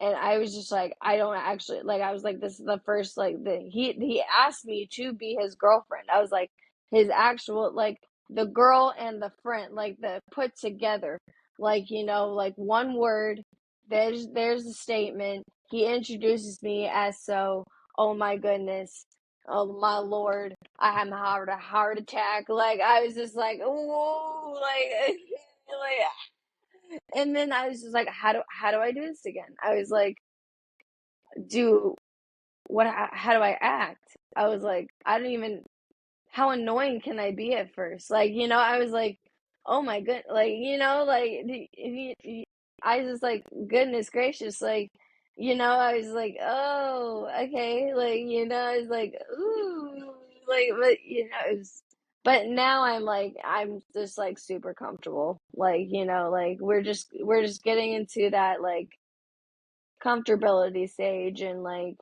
And I was just like, I don't actually like. I was like, this is the first like the he asked me to be his girlfriend. I was like, his actual like the girl and the friend like the put together, like like one word. There's a statement. He introduces me as so. Oh my goodness. Oh my lord. I have a heart attack. Like I was just like, oh, like like and then I was just like, how do I do this again? I was like, do how do I act? I was like, I don't even how annoying can I be at first? Like, I was like, oh my good, like, like I was just like, goodness gracious, like, I was like, oh, okay, like, I was like, ooh, like, but it was. But now I'm just like super comfortable, like like we're just getting into that like comfortability stage and like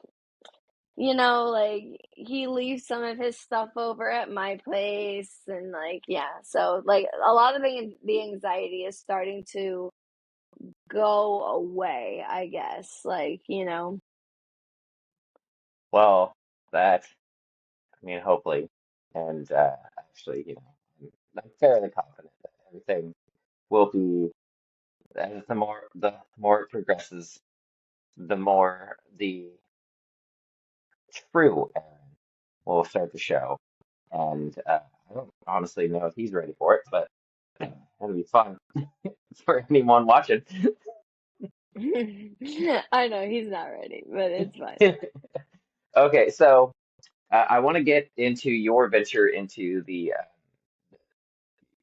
like he leaves some of his stuff over at my place and like yeah, so like a lot of the anxiety is starting to go away, I guess. Like, Well, that, I mean, hopefully, and actually, I'm fairly confident that everything will be as the more it progresses, the more the true Aaron will start to show. And I don't honestly know if he's ready for it, but that'll be fun for anyone watching. I know he's not ready, but it's fine. Okay, so I want to get into your venture into the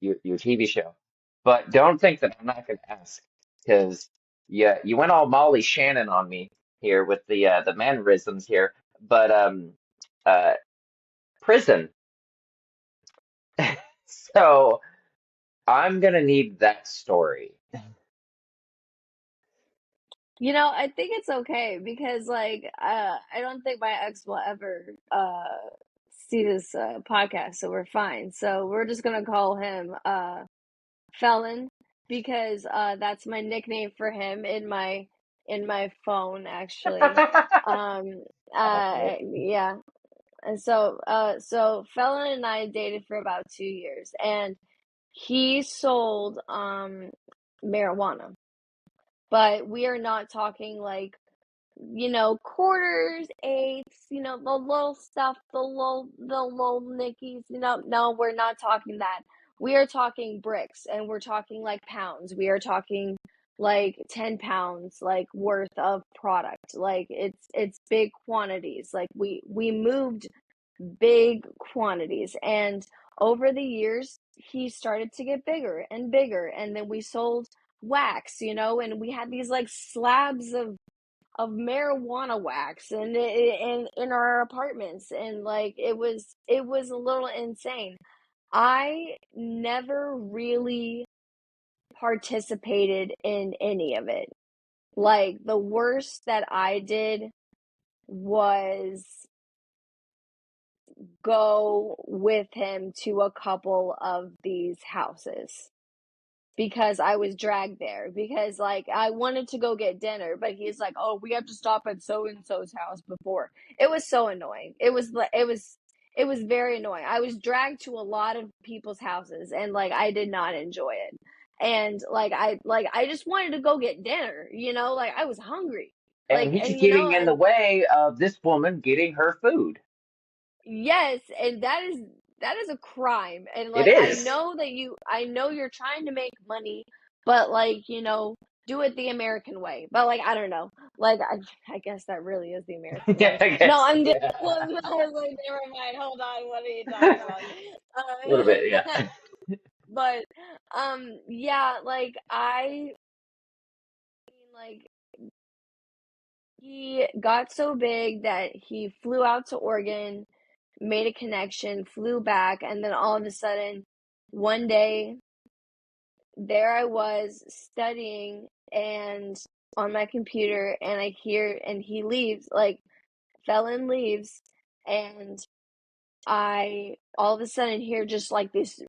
your TV show, but don't think that I'm not going to ask because you went all Molly Shannon on me here with the mannerisms here, but uh prison. So I'm gonna need that story. I think it's okay because I don't think my ex will ever see this podcast, so we're fine. So we're just gonna call him Felon because that's my nickname for him in my phone actually. Um Okay. yeah. And so Felon and I dated for about 2 years, and he sold marijuana. But we are not talking like, quarters, eighths, the little stuff, the little nickies, no, we're not talking that. We are talking bricks, and we're talking like pounds. We are talking like 10 pounds like worth of product. Like it's big quantities. Like we moved big quantities, and over the years he started to get bigger and bigger, and then we sold wax, and we had these like slabs of marijuana wax and in our apartments, and like it was a little insane. I never really participated in any of it. Like the worst that I did was go with him to a couple of these houses because I was dragged there because like I wanted to go get dinner, but he's like, "Oh, we have to stop at so and so's house before." It was so annoying. It was very annoying. I was dragged to a lot of people's houses, and like I did not enjoy it. And like I just wanted to go get dinner, like I was hungry. And Like he's and getting in the and way of this woman getting her food. yes, and that is a crime. And It like is. I know you're trying to make money, but like, do it the American way. But like I don't know. Like I guess that really is the American Yeah, way. I No, guess. I'm just Yeah. well, no, I was like, never mind. Hold on. What are you talking A about? little bit, yeah. But yeah, like I mean like he got so big that he flew out to Oregon, made a connection, flew back, and then all of a sudden, one day, there I was studying and on my computer, and I hear, and he leaves, like, Felon leaves, and I all of a sudden hear just like this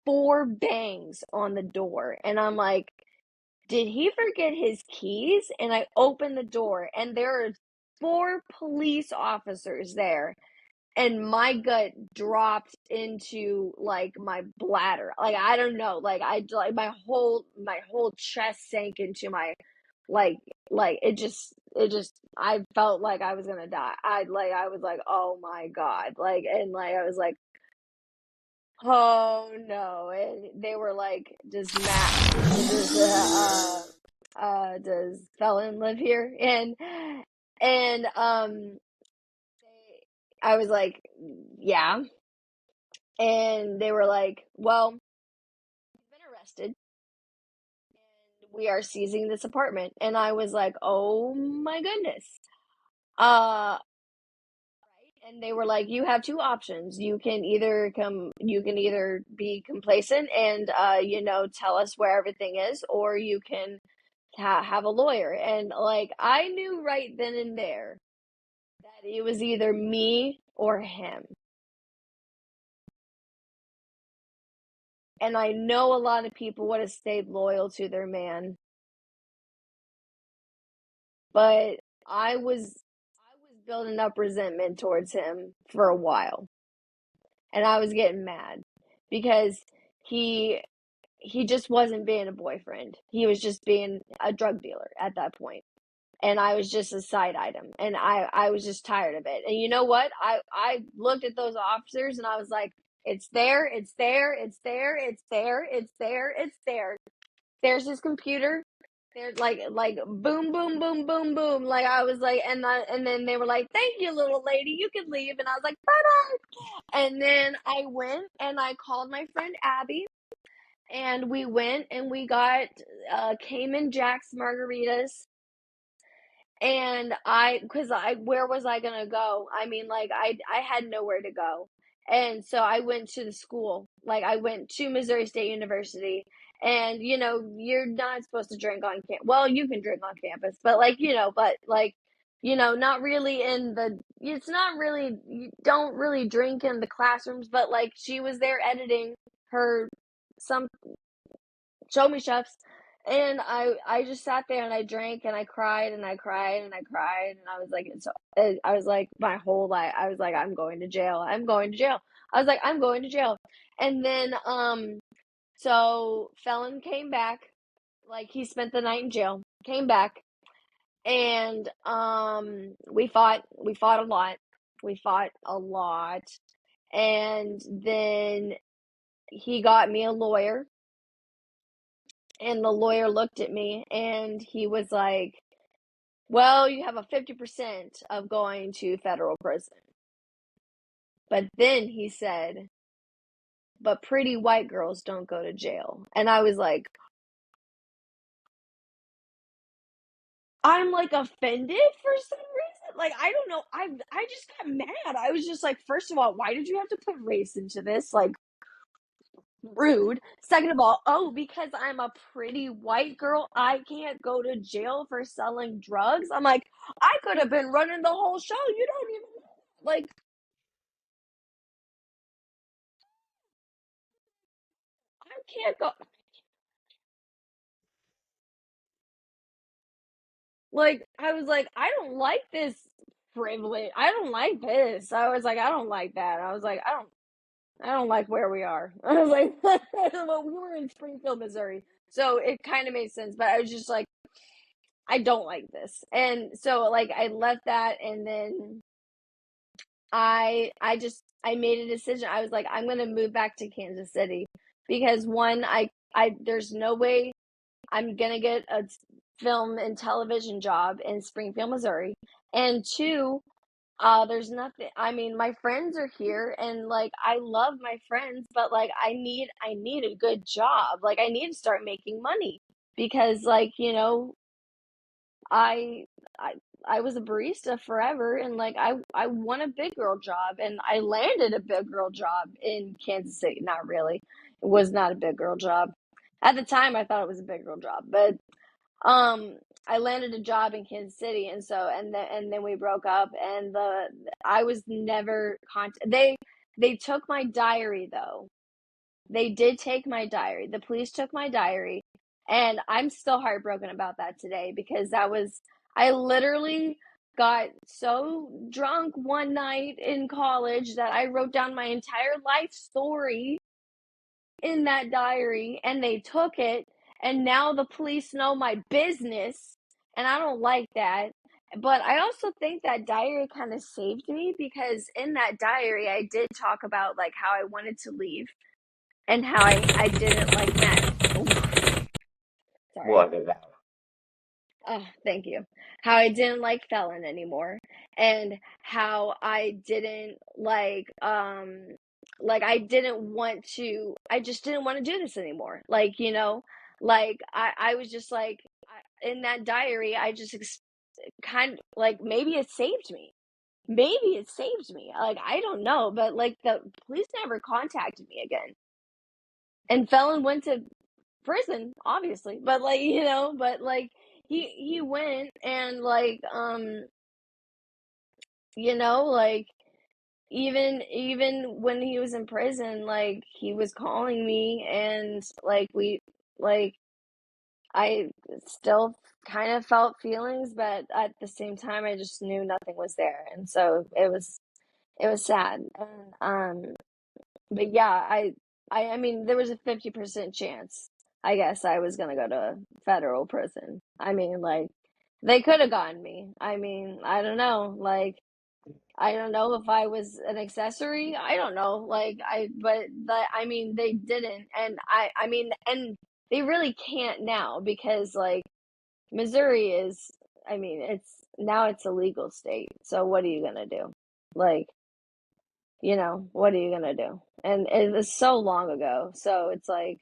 four bangs on the door, and I'm like, did he forget his keys? And I open the door, and there are four police officers there, and my gut dropped into like my bladder. Like I don't know, like my whole chest sank into my like it just I felt like I was gonna die. I was like, oh my god, like, and like I was like, oh no, and they were like, does Felon live here? And I was like, yeah. And they were like, well, you've been arrested and we are seizing this apartment. And I was like, oh my goodness. Right. And they were like, you have two options. You can either be complacent and, tell us where everything is, or you can have a lawyer. And like, I knew right then and there that it was either me or him. And I know a lot of people would have stayed loyal to their man, but I was building up resentment towards him for a while, and I was getting mad because he he just wasn't being a boyfriend. He was just being a drug dealer at that point. And I was just a side item, and I was just tired of it. And you know what? I looked at those officers and I was like, It's there, it's there, it's there, it's there, it's there, it's there. There's his computer. There's like boom, boom, boom, boom, boom. Like I was like, and then they were like, "Thank you, little lady. You can leave." And I was like, "Bye bye." And then I went and I called my friend Abby, and we went and we got Cayman Jack's margaritas. And where was I gonna go? I mean, like I had nowhere to go. And so I went to the school. Like I went to Missouri State University. And you're not supposed to drink on campus. Well, you can drink on campus, but not really it's not really, you don't really drink in the classrooms, but like she was there editing her some show me chefs. And I just sat there and I drank and I cried and I cried and I cried and I was like, I was like, my whole life I was like, I'm going to jail, I'm going to jail. I was like, I'm going to jail. And then so Felon came back, like he spent the night in jail, came back, and we fought a lot, and then he got me a lawyer. And the lawyer looked at me and he was like, "Well, you have a 50% of going to federal prison." But then he said, "But pretty white girls don't go to jail." And I was like, I'm like offended for some reason. Like, I don't know. I just got mad. I was just like, first of all, why did you have to put race into this? Like, rude. Second of all, oh, because I'm a pretty white girl, I can't go to jail for selling drugs. I'm like, I could have been running the whole show. You don't even like, I can't go. Like, I was like, I don't like this privilege. I don't like this. I was like, I don't like that. I was like, I don't like where we are. I was like, well, we were in Springfield, Missouri, so it kind of made sense. But I was just like, I don't like this, and so like I left that, and then I made a decision. I was like, I'm gonna move back to Kansas City because one, I there's no way I'm gonna get a film and television job in Springfield, Missouri, and two, there's nothing. I mean, my friends are here, and like I love my friends, but like I need a good job. Like I need to start making money because like I I I was a barista forever, and like I want a big girl job, and I landed a big girl job in Kansas City. Not really. It was not a big girl job. At the time I thought it was a big girl job, but um I landed a job in Kansas City, and so and then we broke up, and I was never they took my diary though. They did take my diary. The police took my diary, and I'm still heartbroken about that today because I literally got so drunk one night in college that I wrote down my entire life story in that diary, and they took it, and now the police know my business, and I don't like that. But I also think that diary kind of saved me because in that diary I did talk about like how I wanted to leave and how I didn't like Matt. Oh, sorry. What about? Oh, thank you. How I didn't like Felon anymore, and how I didn't like I just didn't want to do this anymore. Like, like I was just like in that diary I just kind of like maybe it saved me. Maybe it saved me. Like I don't know, but like the police never contacted me again. And Felon went to prison, obviously, but like but like he went, and like like even when he was in prison, like he was calling me, and like we like I still kind of felt feelings, but at the same time I just knew nothing was there, and so it was sad. And but yeah, I mean, there was a 50% chance, I guess, I was gonna go to federal prison. I mean, like, they could have gotten me. I mean, I don't know. Like, I don't know if I was an accessory. I don't know. I mean, they didn't. And I mean, and they really can't now because like Missouri is, I mean, it's a legal state. So what are you gonna do? Like, what are you gonna do? And it was so long ago. So it's like,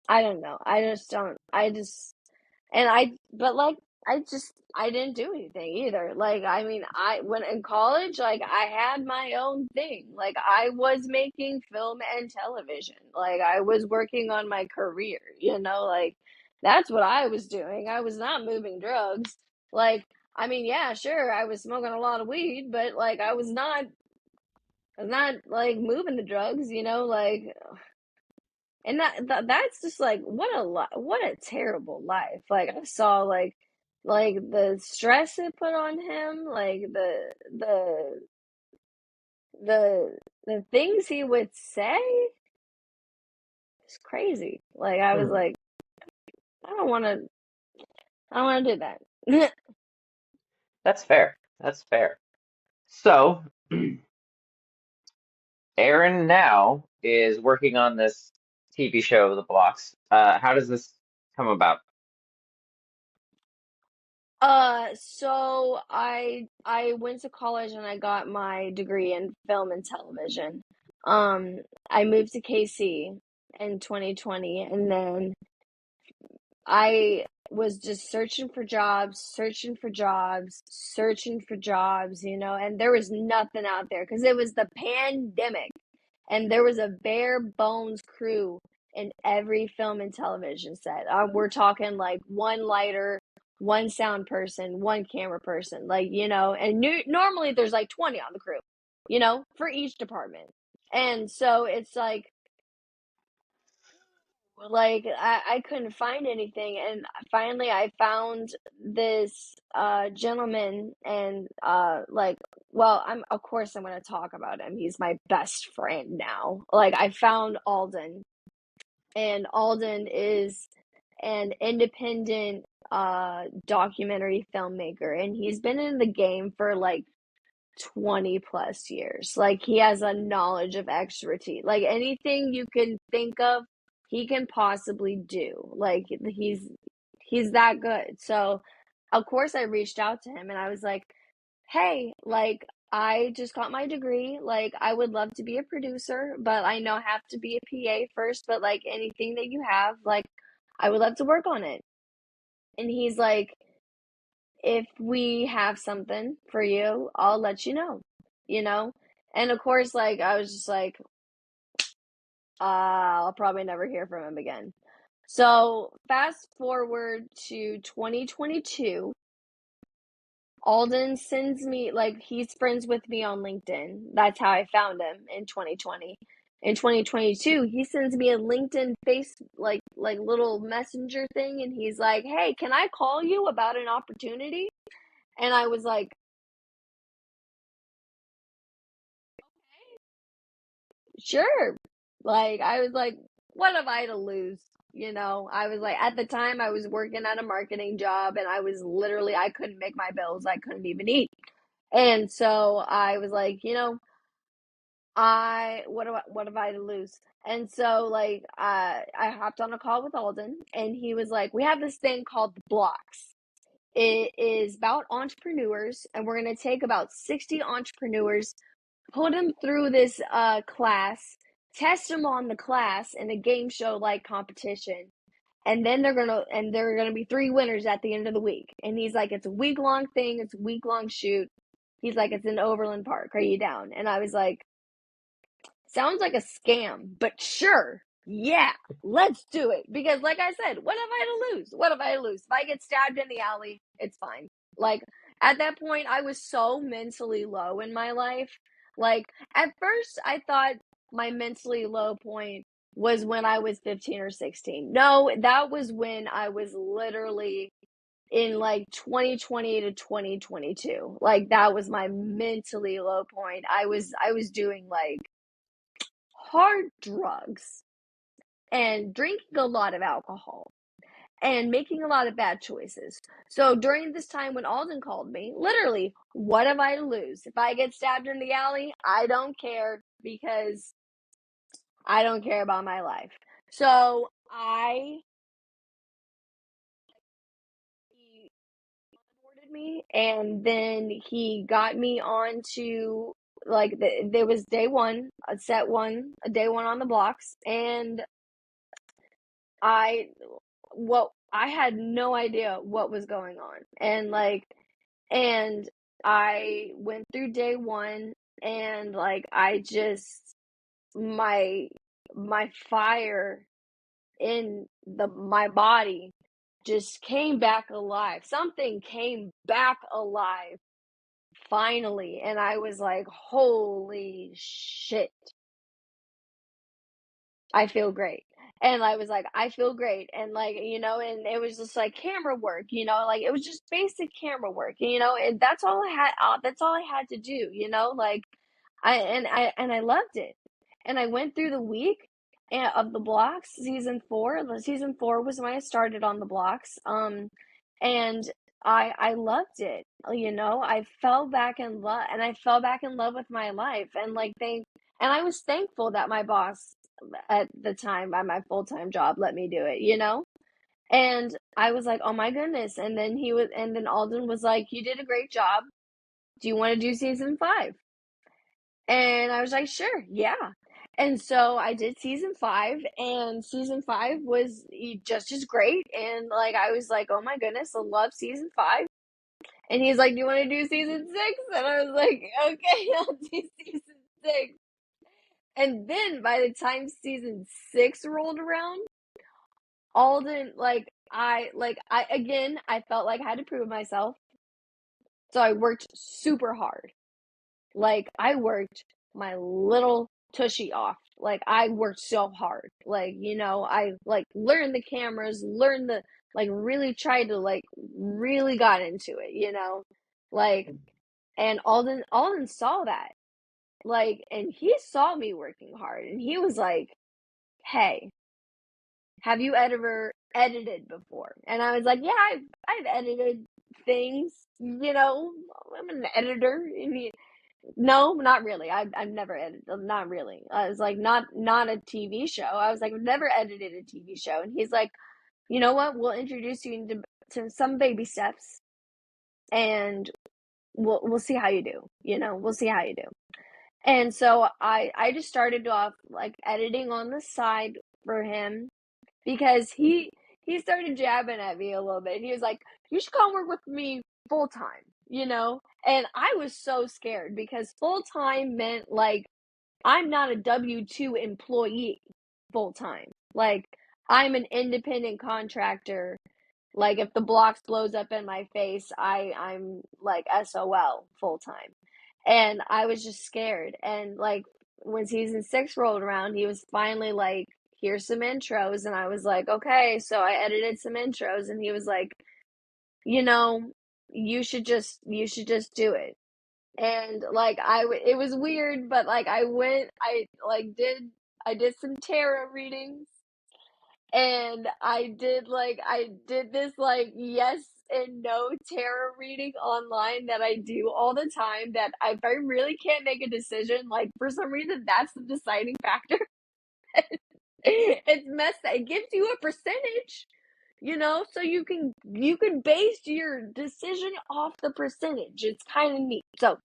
I don't know. I just don't, I just, and but like, I didn't do anything either. Like, I mean, when in college, like, I had my own thing. Like, I was making film and television. Like, I was working on my career, like, that's what I was doing. I was not moving drugs. Like, I mean, yeah, sure, I was smoking a lot of weed, but like, I was not like moving the drugs, like, and that's just like what a terrible life. Like I saw like the stress it put on him, like the things he would say. It's crazy. Like I was Hmm. like, I don't want to I don't want to do that. That's fair. That's fair. So, Erin now is working on this TV show, The Blocks. How does this come about? So I went to college and I got my degree in film and television. Um, I moved to KC in 2020, and then I was just searching for jobs, searching for jobs, searching for jobs, and there was nothing out there because it was the pandemic and there was a bare bones crew in every film and television set. We're talking like one lighter, one sound person, one camera person, like, and normally there's like 20 on the crew, for each department. And so it's like I couldn't find anything, and finally I found this gentleman, and like, well, of course I'm going to talk about him. He's my best friend now. Like, I found Alden, and Alden is an independent documentary filmmaker, and he's been in the game for like 20 plus years. Like, he has a knowledge of expertise. Like, anything you can think of, he can possibly do. Like, he's that good. So, of course I reached out to him and I was like, "Hey, like, I just got my degree. Like, I would love to be a producer, but I know I have to be a PA first, but like anything that you have, like, I would love to work on it." And he's like, "If we have something for you, I'll let you know, you know? And of course, like, I was just like, I'll probably never hear from him again. So, fast forward to 2022, Alden sends me, like, he's friends with me on LinkedIn. That's how I found him in 2020. In 2022, he sends me a LinkedIn face, like little messenger thing, and he's like, "Hey, can I call you about an opportunity?" And I was like, sure. Like, I was like, what have I to lose? I was like, at the time, I was working at a marketing job and I couldn't make my bills. I couldn't even eat. And so I was like, what have I to lose? And so, like, I hopped on a call with Alden, and he was like, we have this thing called Blox. It is about entrepreneurs, and we're going to take about 60 entrepreneurs, put them through this class, test them on the class in a game show like competition, and then there are gonna be three winners at the end of the week. And he's like, it's a week long thing, it's a week long shoot. He's like, it's in Overland Park. Are you down? And I was like, sounds like a scam, but sure. Yeah, let's do it. Because, like I said, what have I to lose? What have I to lose? If I get stabbed in the alley, it's fine. Like, at that point, I was so mentally low in my life. Like, at first, I thought my mentally low point was when I was 15 or 16. No, that was when I was literally in like 2020 to 2022. Like, that was my mentally low point. I was doing like hard drugs and drinking a lot of alcohol. and making a lot of bad choices. So during this time when Alden called me, literally, what am I to lose? If I get stabbed in the alley, I don't care because I don't care about my life. So he onboarded me, and then he got me on to like there was day one, a day one on the blocks, and I I had no idea what was going on. And I went through day one, and like I just my fire in my body just came back alive. Something came back alive finally, and I was like, "Holy shit. I feel great." And I was like, "I feel great." And like, and it was just like camera work, like it was just basic camera work, and that's all I had to do, like I loved it. And I went through the week of the blocks, season 4. Season 4 was when I started on the blocks. And I loved it. I fell back in love, and I fell back in love with my life, and and I was thankful that my boss at the time at my full-time job let me do it. And I was like, oh my goodness. And then Alden was like, you did a great job. Do you want to do season 5? And I was like, sure, yeah. And so I did season 5, and season 5 was just as great. And like, I was like, oh my goodness, I love season 5. And he's like, do you want to do season 6? And I was like, okay, I'll do season 6. And then by the time season 6 rolled around, Alden, I felt like I had to prove myself. So I worked super hard. Like, I worked my little tushy off. Like, I worked so hard. Like, I like learned the cameras, really tried to really got into it. Like, and Alden saw that. Like, and he saw me working hard, and he was like, hey, have you ever edited before? And I was like, yeah, I've edited things, I'm an editor. No, not really. I've never edited, not really. I was like, not a TV show. I was like, I've never edited a TV show. And he's like, you know what? We'll introduce you to some baby steps, and we'll see how you do. We'll see how you do. And so I just started off like editing on the side for him, because he started jabbing at me a little bit. He was like, you should come work with me full time. And I was so scared, because full time meant like I'm not a W-2 employee full time. Like, I'm an independent contractor. Like, if the blocks blows up in my face, I'm like SOL full time. And I was just scared. And like, when season 6 rolled around, he was finally like, here's some intros. And I was like, okay. So I edited some intros, and he was like, you should just do it. And like, it was weird, but like, I did some tarot readings, and I did this like yes and no tarot reading online that I do all the time, that if I really can't make a decision, like for some reason that's the deciding factor. It's messed up. It gives you a percentage, so you can base your decision off the percentage. It's kind of neat. So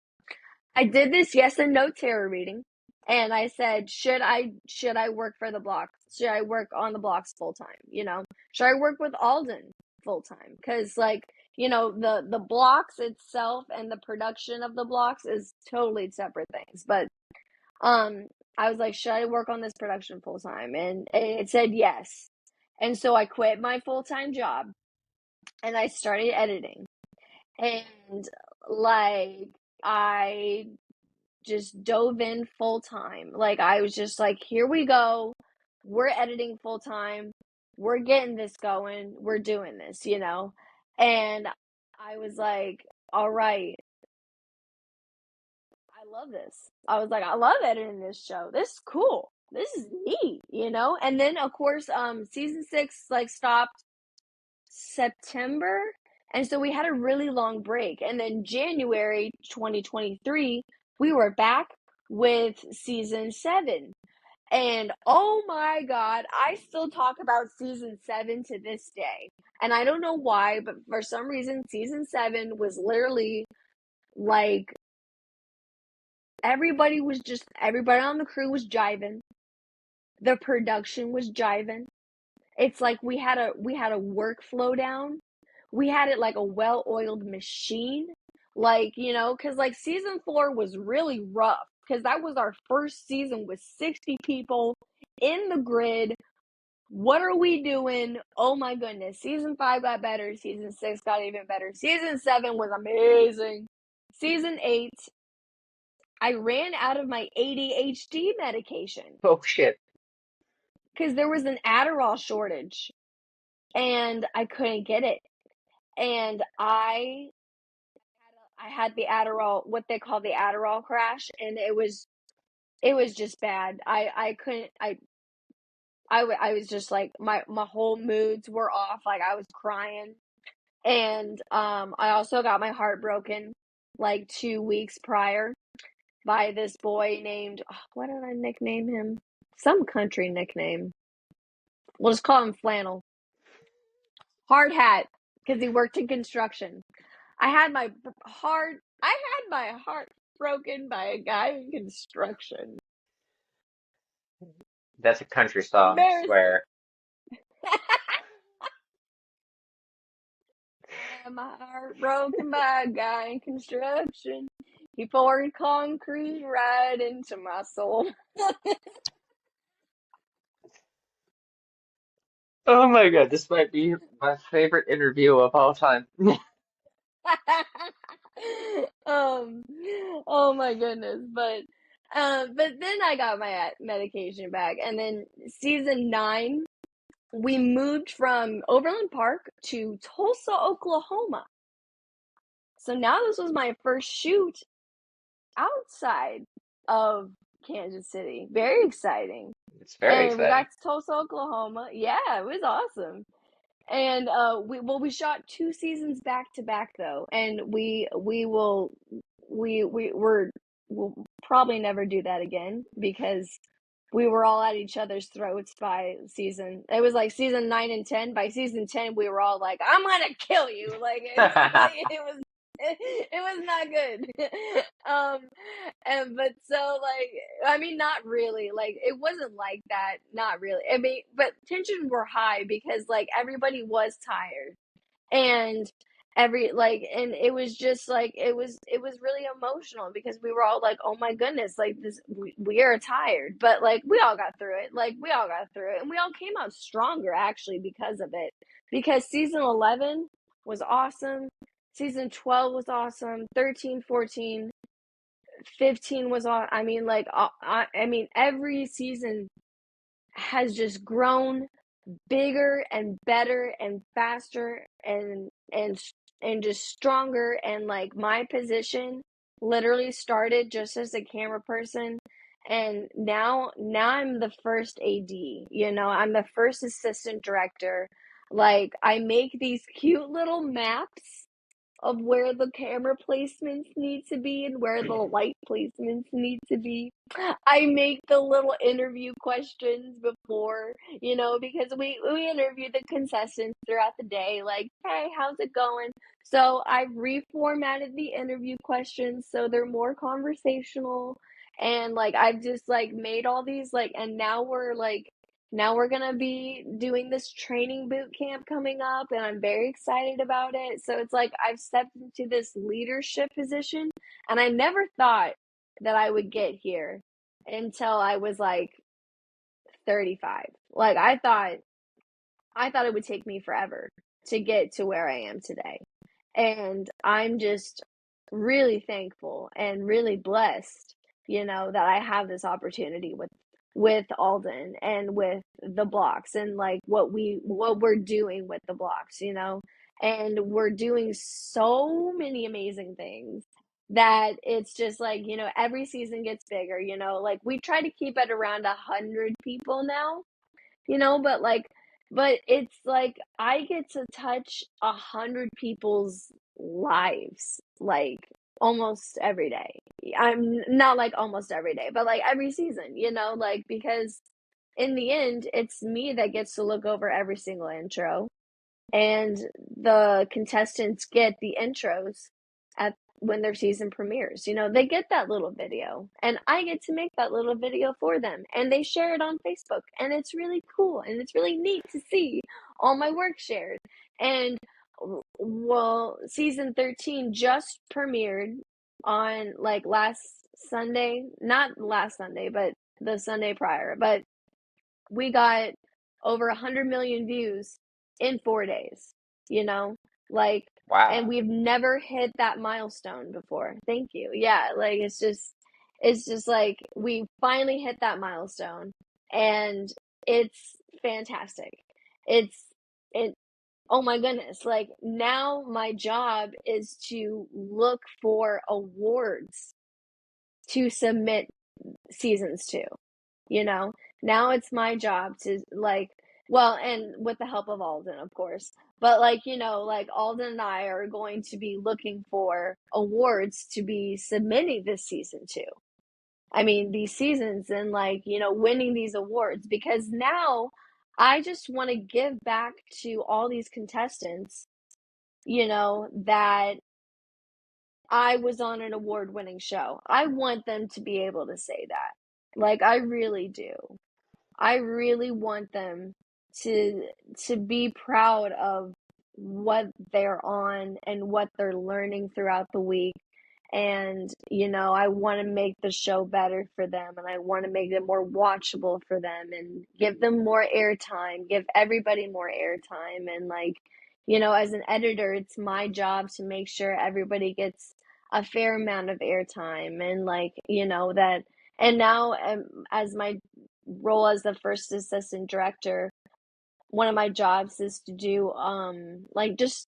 I did this yes and no tarot reading, and I said, should I work for the blocks? Should I work on the blocks full time? Should I work with Alden full time? Because like, the blocks itself and the production of the blocks is totally separate things. But I was like, should I work on this production full time? And it said yes. And so I quit my full time job, and I started editing. And like, I just dove in full time. Like, I was just like, here we go. We're editing full time. We're getting this going. We're doing this. And I was like, all right, I love this. I was like, I love editing this show. This is cool. This is neat. And then of course, season 6 like stopped, September. And so we had a really long break. And then January 2023, we were back with season 7. And oh my God, I still talk about season 7 to this day. And I don't know why, but for some reason, season 7 was literally like everybody on the crew was jiving. The production was jiving. It's like we had a workflow down. We had it like a well-oiled machine. Like, because like season 4 was really rough because that was our first season with 60 people in the grid. What are we doing? Oh my goodness. Season 5 got better. Season 6 got even better. Season 7 was amazing. Season 8, I ran out of my ADHD medication Oh shit. because there was an Adderall shortage and I couldn't get it. And I had the Adderall, what they call the Adderall crash, and it was just bad. I couldn't I was just like my whole moods were off, like I was crying. And I also got my heart broken like 2 weeks prior by this boy named, what did I nickname him? Some country nickname. We'll just call him Flannel. Hard hat, because he worked in construction. I had my heart broken by a guy in construction. That's a country song, I Embarrassing. swear. Had my heart broken by a guy in construction. He poured concrete right into my soul. Oh my God, this might be my favorite interview of all time. um, oh my goodness. But then I got my medication back, and then season 9, we moved from Overland Park to Tulsa, Oklahoma. So now this was my first shoot outside of Kansas City. Very exciting. It's very And we exciting. got to Tulsa, Oklahoma. Yeah, it was awesome. And we shot 2 seasons back to back though, and we'll probably never do that again because we were all at each other's throats by season. It was like season 9 and 10. By season 10, we were all like, "I'm gonna kill you!" Like it was it was not good. And but so like I mean, not really. Like it wasn't like that. Not really. I mean, but tensions were high because like everybody was tired and and it was just like it was really emotional because we were all like, oh my goodness, like we are tired, but like we all got through it. Like we all got through it and we all came out stronger actually because of it, because season 11 was awesome, season 12 was awesome, 13, 14, 15 was all, I mean like I mean every season has just grown bigger and better and faster and just stronger. And like my position literally started just as a camera person, and now I'm the first AD, I'm the first assistant director. Like I make these cute little maps of where the camera placements need to be and where the light placements need to be. I make the little interview questions before, because we interview the contestants throughout the day, like, hey, how's it going? So I've reformatted the interview questions so they're more conversational, and like I've just like made all these like, and now we're gonna be doing this training boot camp coming up, and I'm very excited about it. So it's like I've stepped into this leadership position, and I never thought that I would get here until I was like 35. Like I thought it would take me forever to get to where I am today. And I'm just really thankful and really blessed, that I have this opportunity with Alden and with the Blox and like what we're doing with the Blox, and we're doing so many amazing things that it's just like, every season gets bigger, like we try to keep it around 100 people now, but like but it's like I get to touch 100 people's lives, like almost every day. I'm not like almost every day, but like every season, like because in the end, it's me that gets to look over every single intro, and the contestants get the intros at when their season premieres. They get that little video, and I get to make that little video for them, and they share it on Facebook, and it's really cool, and it's really neat to see all my work shared. And well, season 13 just premiered on like last Sunday, not last Sunday, but the Sunday prior, but we got over 100 million views in 4 days, you know, like, and Wow. we've never hit that milestone before. Thank you. Yeah, like it's just like we finally hit that milestone, and it's fantastic. It's it Oh my goodness, like now my job is to look for awards to submit seasons to, you know? Now it's my job to like, well, and with the help of Alden, of course. But like, like Alden and I are going to be looking for awards to be submitting this season to. I mean, these seasons, and like, winning these awards, because now I just want to give back to all these contestants, that I was on an award winning show. I want them to be able to say that. Like, I really do. I really want them to to be proud of what they're on and what they're learning throughout the week. And, I want to make the show better for them, and I want to make it more watchable for them, and give them more airtime, give everybody more airtime. And like, as an editor, it's my job to make sure everybody gets a fair amount of airtime, and like, that. And now, as my role as the first assistant director, one of my jobs is to do like just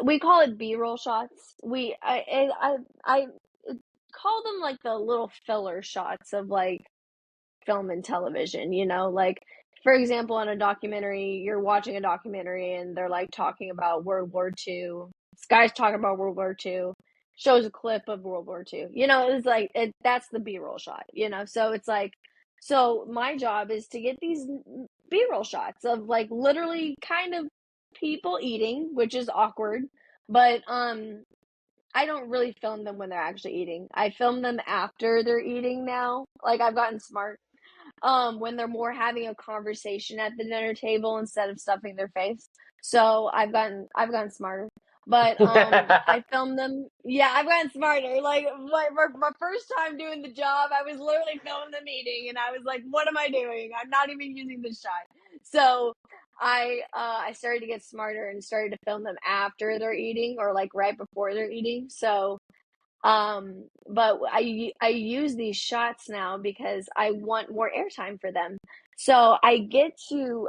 we call it B-roll shots. We I call them like the little filler shots of like film and television, like for example, in a documentary, you're watching a documentary and they're like talking about World War II. This guy's talking about World War II, shows a clip of World War II. It's like that's the B-roll shot, So it's like, so my job is to get these B-roll shots of like literally kind of people eating, which is awkward, but I don't really film them when they're actually eating. I film them after they're eating now. Like I've gotten smart, when they're more having a conversation at the dinner table instead of stuffing their face. So I've gotten smarter. But I filmed them. Yeah, I've gotten smarter. Like my first time doing the job, I was literally filming them eating, and I was like, "What am I doing? I'm not even using the shot." So I started to get smarter and started to film them after they're eating, or like right before they're eating. So but I use these shots now because I want more airtime for them. So I get to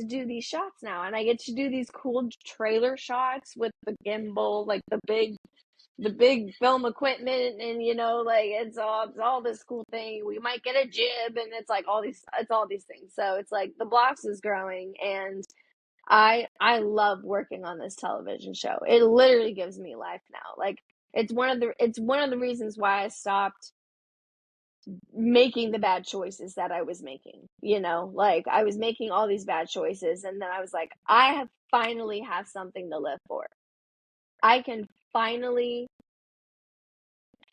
do these shots now, and I get to do these cool trailer shots with the gimbal, like the big film equipment, and like it's all this cool thing. We might get a jib, and it's all these things. So it's like the Blox is growing, and I love working on this television show. It literally gives me life now. Like it's one of the reasons why I stopped making the bad choices that I was making. Like I was making all these bad choices, and then I was like, I have finally have something to live for. I can finally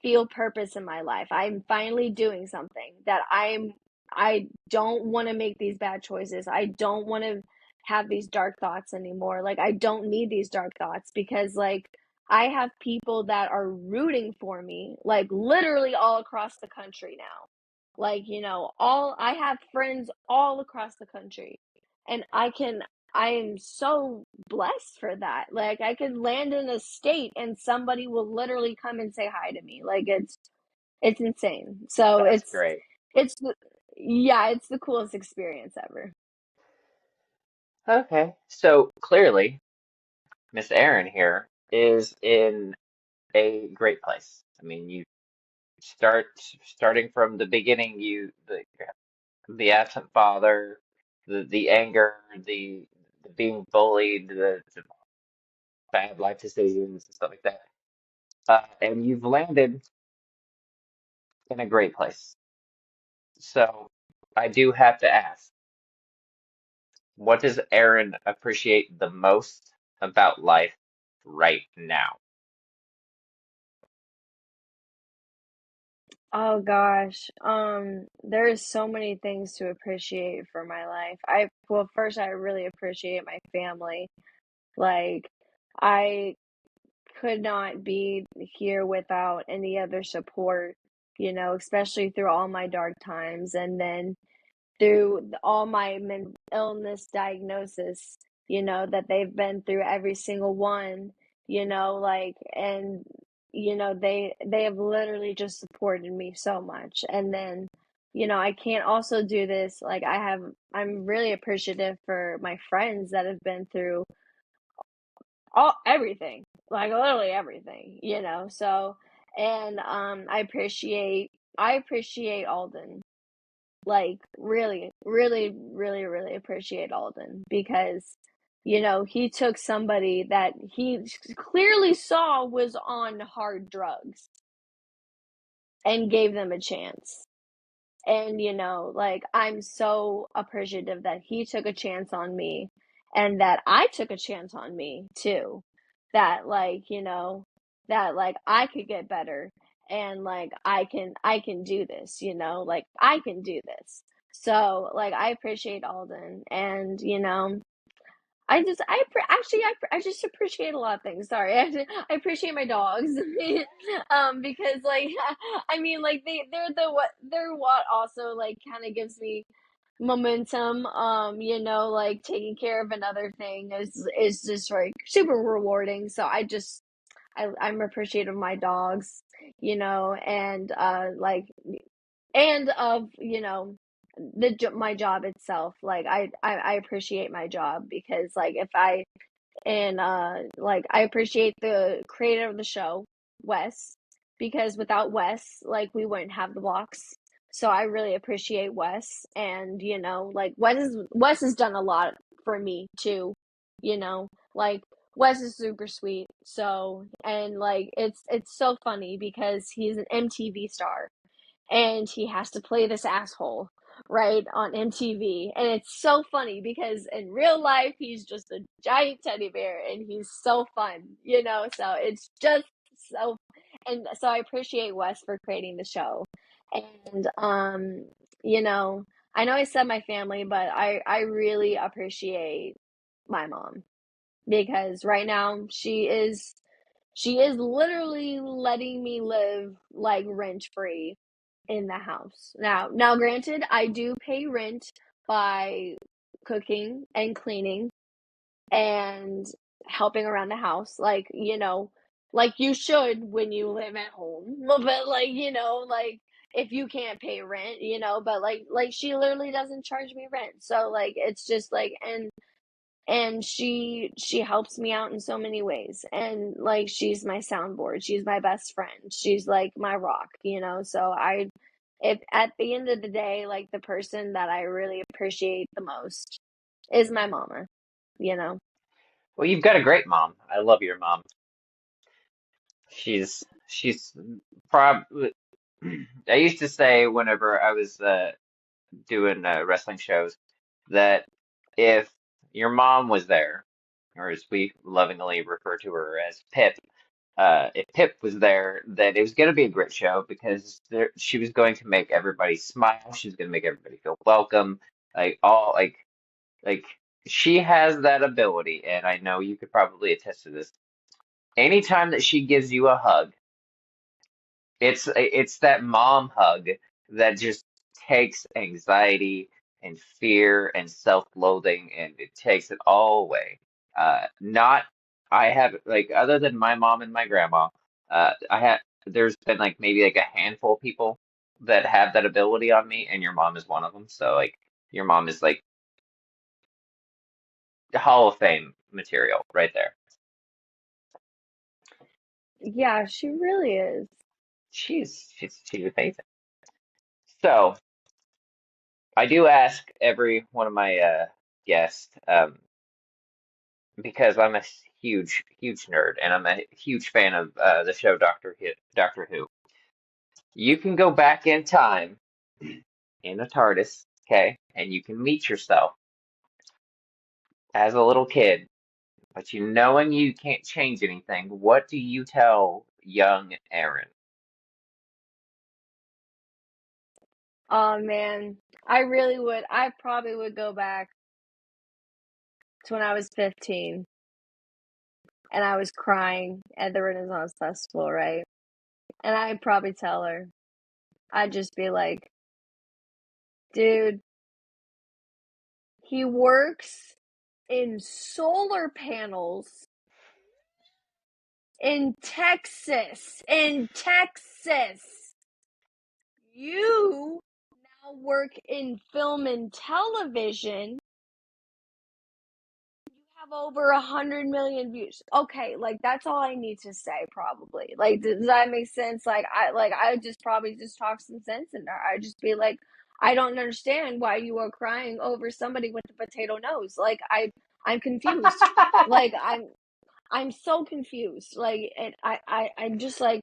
feel purpose in my life. I'm finally doing something that I don't want to make these bad choices. I don't want to have these dark thoughts anymore. Like I don't need these dark thoughts, because like I have people that are rooting for me, like literally all across the country now. Like, all I have friends all across the country, and I am so blessed for that. Like I could land in a state and somebody will literally come and say hi to me. Like it's insane. So That's great. it's yeah, it's the coolest experience ever. Okay. So clearly, Miss Erin here is in a great place. I mean, you starting from the beginning, the absent father. the anger, the being bullied, the bad life decisions and stuff like that. And you've landed in a great place. So I do have to ask, what does Erin appreciate the most about life right now? Oh gosh. There's so many things to appreciate for my life. Well, first I really appreciate my family. Like I could not be here without any other support, especially through all my dark times. And then through all my illness diagnosis, that they've been through every single one, and they have literally just supported me so much. And then, I can't also do this. Like I'm really appreciative for my friends that have been through all everything, like literally everything, so. And I appreciate Alden, like really, really, really, really appreciate Alden because he took somebody that he clearly saw was on hard drugs and gave them a chance. And like I'm so appreciative that he took a chance on me and that I took a chance on me too. That that I could get better, and like I can do this, like I can do this. So like I appreciate Alden. And I just appreciate a lot of things. Sorry, I appreciate my dogs, because like I mean like they're what also like kind of gives me momentum. Like taking care of another thing is just like super rewarding. So I'm appreciative of my dogs, and and of my job itself. Like I appreciate my job because like if I and like I appreciate the creator of the show, Wes, because without Wes, like we wouldn't have the blocks. So I really appreciate Wes. And like Wes has done a lot for me too, like Wes is super sweet. So, and like it's so funny because he's an MTV star and he has to play this asshole, right, on MTV. And it's so funny because in real life he's just a giant teddy bear and he's so fun, So it's just so. And so I appreciate Wes for creating the show. And you know, I know I said my family, but I really appreciate my mom because right now she is literally letting me live like rent free in the house. Now granted, I do pay rent by cooking and cleaning and helping around the house, like you should when you live at home. But like, like if you can't pay rent, but like she literally doesn't charge me rent. So like it's just like. And she helps me out in so many ways, and like she's my soundboard, she's my best friend, she's like my rock, so if at the end of the day, like the person that I really appreciate the most is my mama, you know Well, you've got a great mom. I love your mom. She's probably. I used to say whenever I was doing wrestling shows that if your mom was there, or as we lovingly refer to her as Pip, if Pip was there, then it was going to be a great show because she was going to make everybody smile. She was going to make everybody feel welcome. Like she has that ability, and I know you could probably attest to this. Anytime that she gives you a hug, it's that mom hug that just takes anxiety and fear and self-loathing and it takes it all away. Not I have like other than my mom and my grandma, I had there's been like maybe like a handful of people that have that ability on me, and your mom is one of them. So like your mom is like Hall of Fame material right there. yeah, she really is. She's amazing. So I do ask every one of my guests, because I'm a huge, huge nerd, and I'm a huge fan of the show Doctor Who. You can go back in time in a TARDIS, okay, and you can meet yourself as a little kid, but you knowing you can't change anything. What do you tell young Erin? Oh man, I really would. I probably would go back to when I was 15 and I was crying at the Renaissance Festival, right? And I'd probably tell her, I'd just be like, dude, he works in solar panels in Texas. In Texas. You now work in film and television. Have over 100 million views. Okay, like that's all I need to say. Probably, like, does that make sense? I just probably just talk some sense in there. I just be like, I don't understand why you are crying over somebody with a potato nose. Like, I'm confused. Like, I'm so confused. Like, and I'm just like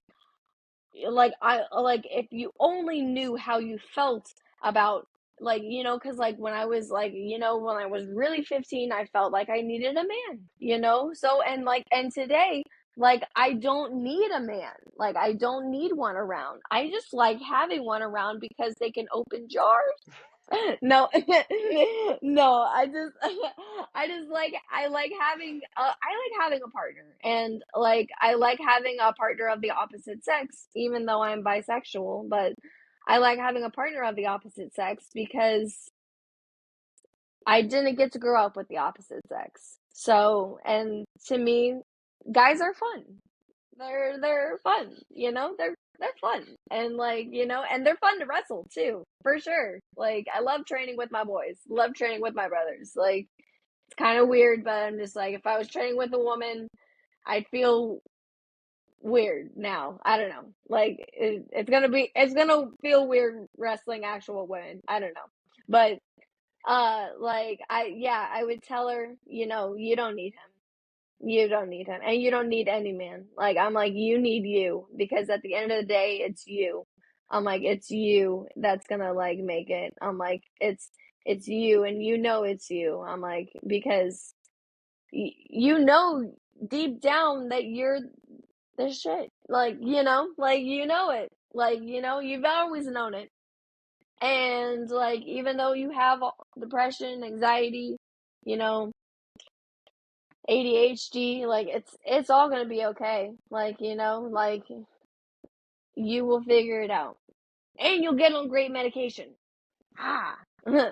I like if you only knew how you felt about because like when I was when I was really 15, I felt like I needed a man. So and today, like, I don't need a man. Like, I don't need one around. I just like having one around because they can open jars. No, no, I like having a partner, and like I like having a partner of the opposite sex, even though I'm bisexual, but I like having a partner of the opposite sex because I didn't get to grow up with the opposite sex. So, and to me, guys are fun. They're fun, they're fun. And and they're fun to wrestle too, for sure. Like, I love training with my boys, love training with my brothers. Like, it's kind of weird, but I'm just like, if I was training with a woman, I'd feel weird now. I don't know. Like, it's gonna feel weird wrestling actual women. I don't know. But I would tell her, you don't need him. You don't need him, and you don't need any man. Like, I'm like, you need you, because at the end of the day, it's you. I'm like, it's you that's gonna like make it. I'm like, it's you, and it's you. I'm like, because deep down that you're the shit. Like, it. Like, you've always known it. And like, even though you have depression, anxiety, you know, ADHD, like, it's all gonna be okay. Like, you will figure it out. And you'll get on great medication. Ah. All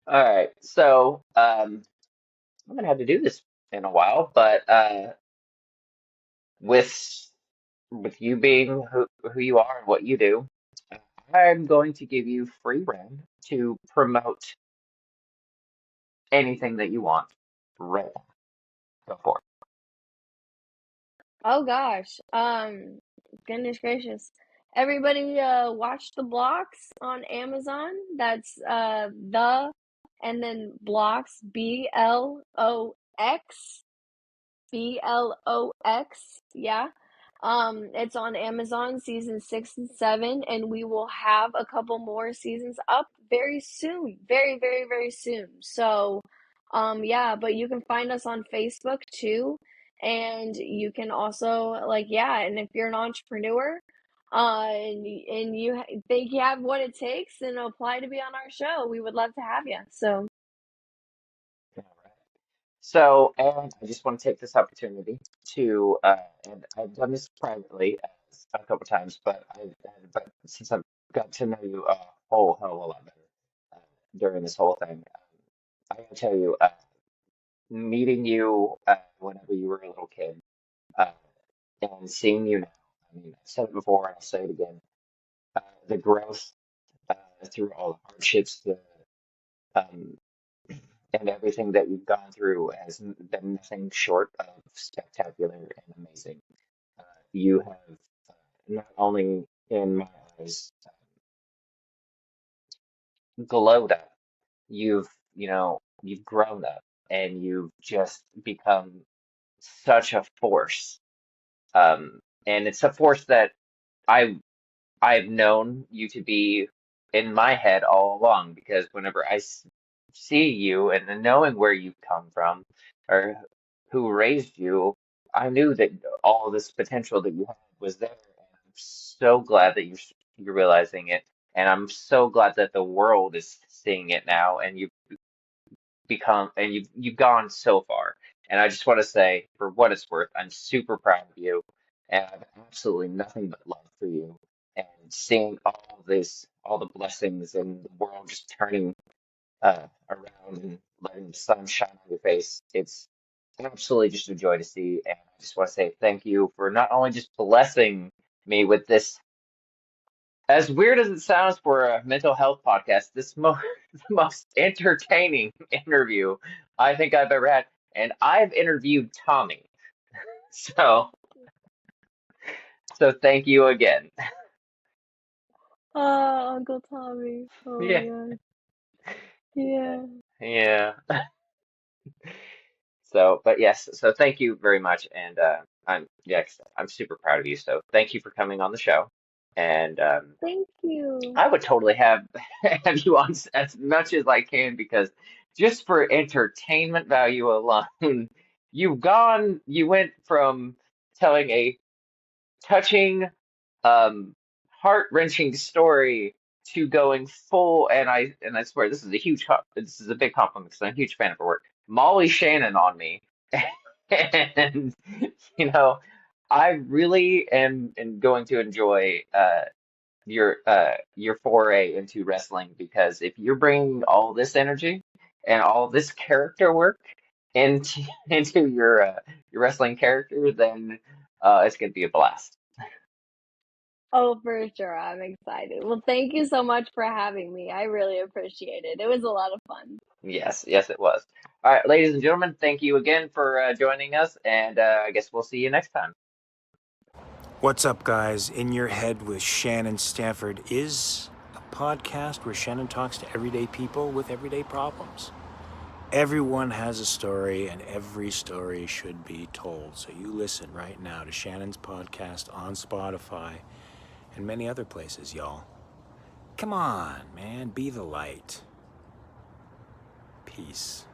right, so I'm gonna have to do this in a while, but with with you being who you are and what you do, I'm going to give you free rein to promote anything that you want. Right now. Go for Oh gosh. Goodness gracious. Everybody watch the Blocks on Amazon. That's the and then Blocks, Blox, yeah. It's on Amazon, season 6 and 7, and we will have a couple more seasons up very soon, very, very, very soon. So, yeah, but you can find us on Facebook too, and you can also and if you're an entrepreneur, and think you have what it takes and apply to be on our show, we would love to have you. So, it. So, Aaron, I just want to take this opportunity to, and I've done this privately a couple times, but since I've got to know you a whole hell of a lot better during this whole thing, I gotta tell you, meeting you whenever you were a little kid, uh, and seeing you now, I mean, I've said it before and I'll say it again, the growth through all the hardships, um, and everything that you've gone through has been nothing short of spectacular and amazing. You have not only in my eyes glowed up. You've, you've grown up and you've just become such a force. And it's a force that I I've known you to be in my head all along because whenever see you and then knowing where you've come from or who raised you, I knew that all this potential that you had was there. And I'm so glad that you're realizing it, and I'm so glad that the world is seeing it now, and you've gone so far. And I just want to say, for what it's worth, I'm super proud of you, and I have absolutely nothing but love for you. And seeing all the blessings and the world just turning around and letting the sun shine on your face, it's absolutely just a joy to see. And I just want to say thank you for not only just blessing me with this, as weird as it sounds for a mental health podcast, the most entertaining interview I think I've ever had. And I've interviewed Tommy. So, so thank you again. Oh, Uncle Tommy. Oh Yeah. my God. Yeah. Yeah. So, but yes, so thank you very much. And I'm super proud of you. So thank you for coming on the show. And Thank you. I would totally have you on as much as I can because just for entertainment value alone, you went from telling a touching, um, heart-wrenching story to going full, and I swear this is a big compliment because I'm a huge fan of her work. Molly Shannon on me, and you know, I really am going to enjoy your foray into wrestling because if you're bringing all this energy and all this character work into into your wrestling character, then it's gonna be a blast. Oh, for sure. I'm excited. Well, thank you so much for having me. I really appreciate it. It was a lot of fun. Yes, yes, it was. All right, ladies and gentlemen, thank you again for joining us, and I guess we'll see you next time. What's up, guys? In Your Head with Shannon Standiford is a podcast where Shannon talks to everyday people with everyday problems. Everyone has a story, and every story should be told. So you listen right now to Shannon's podcast on Spotify and many other places, y'all. Come on, man, be the light. Peace.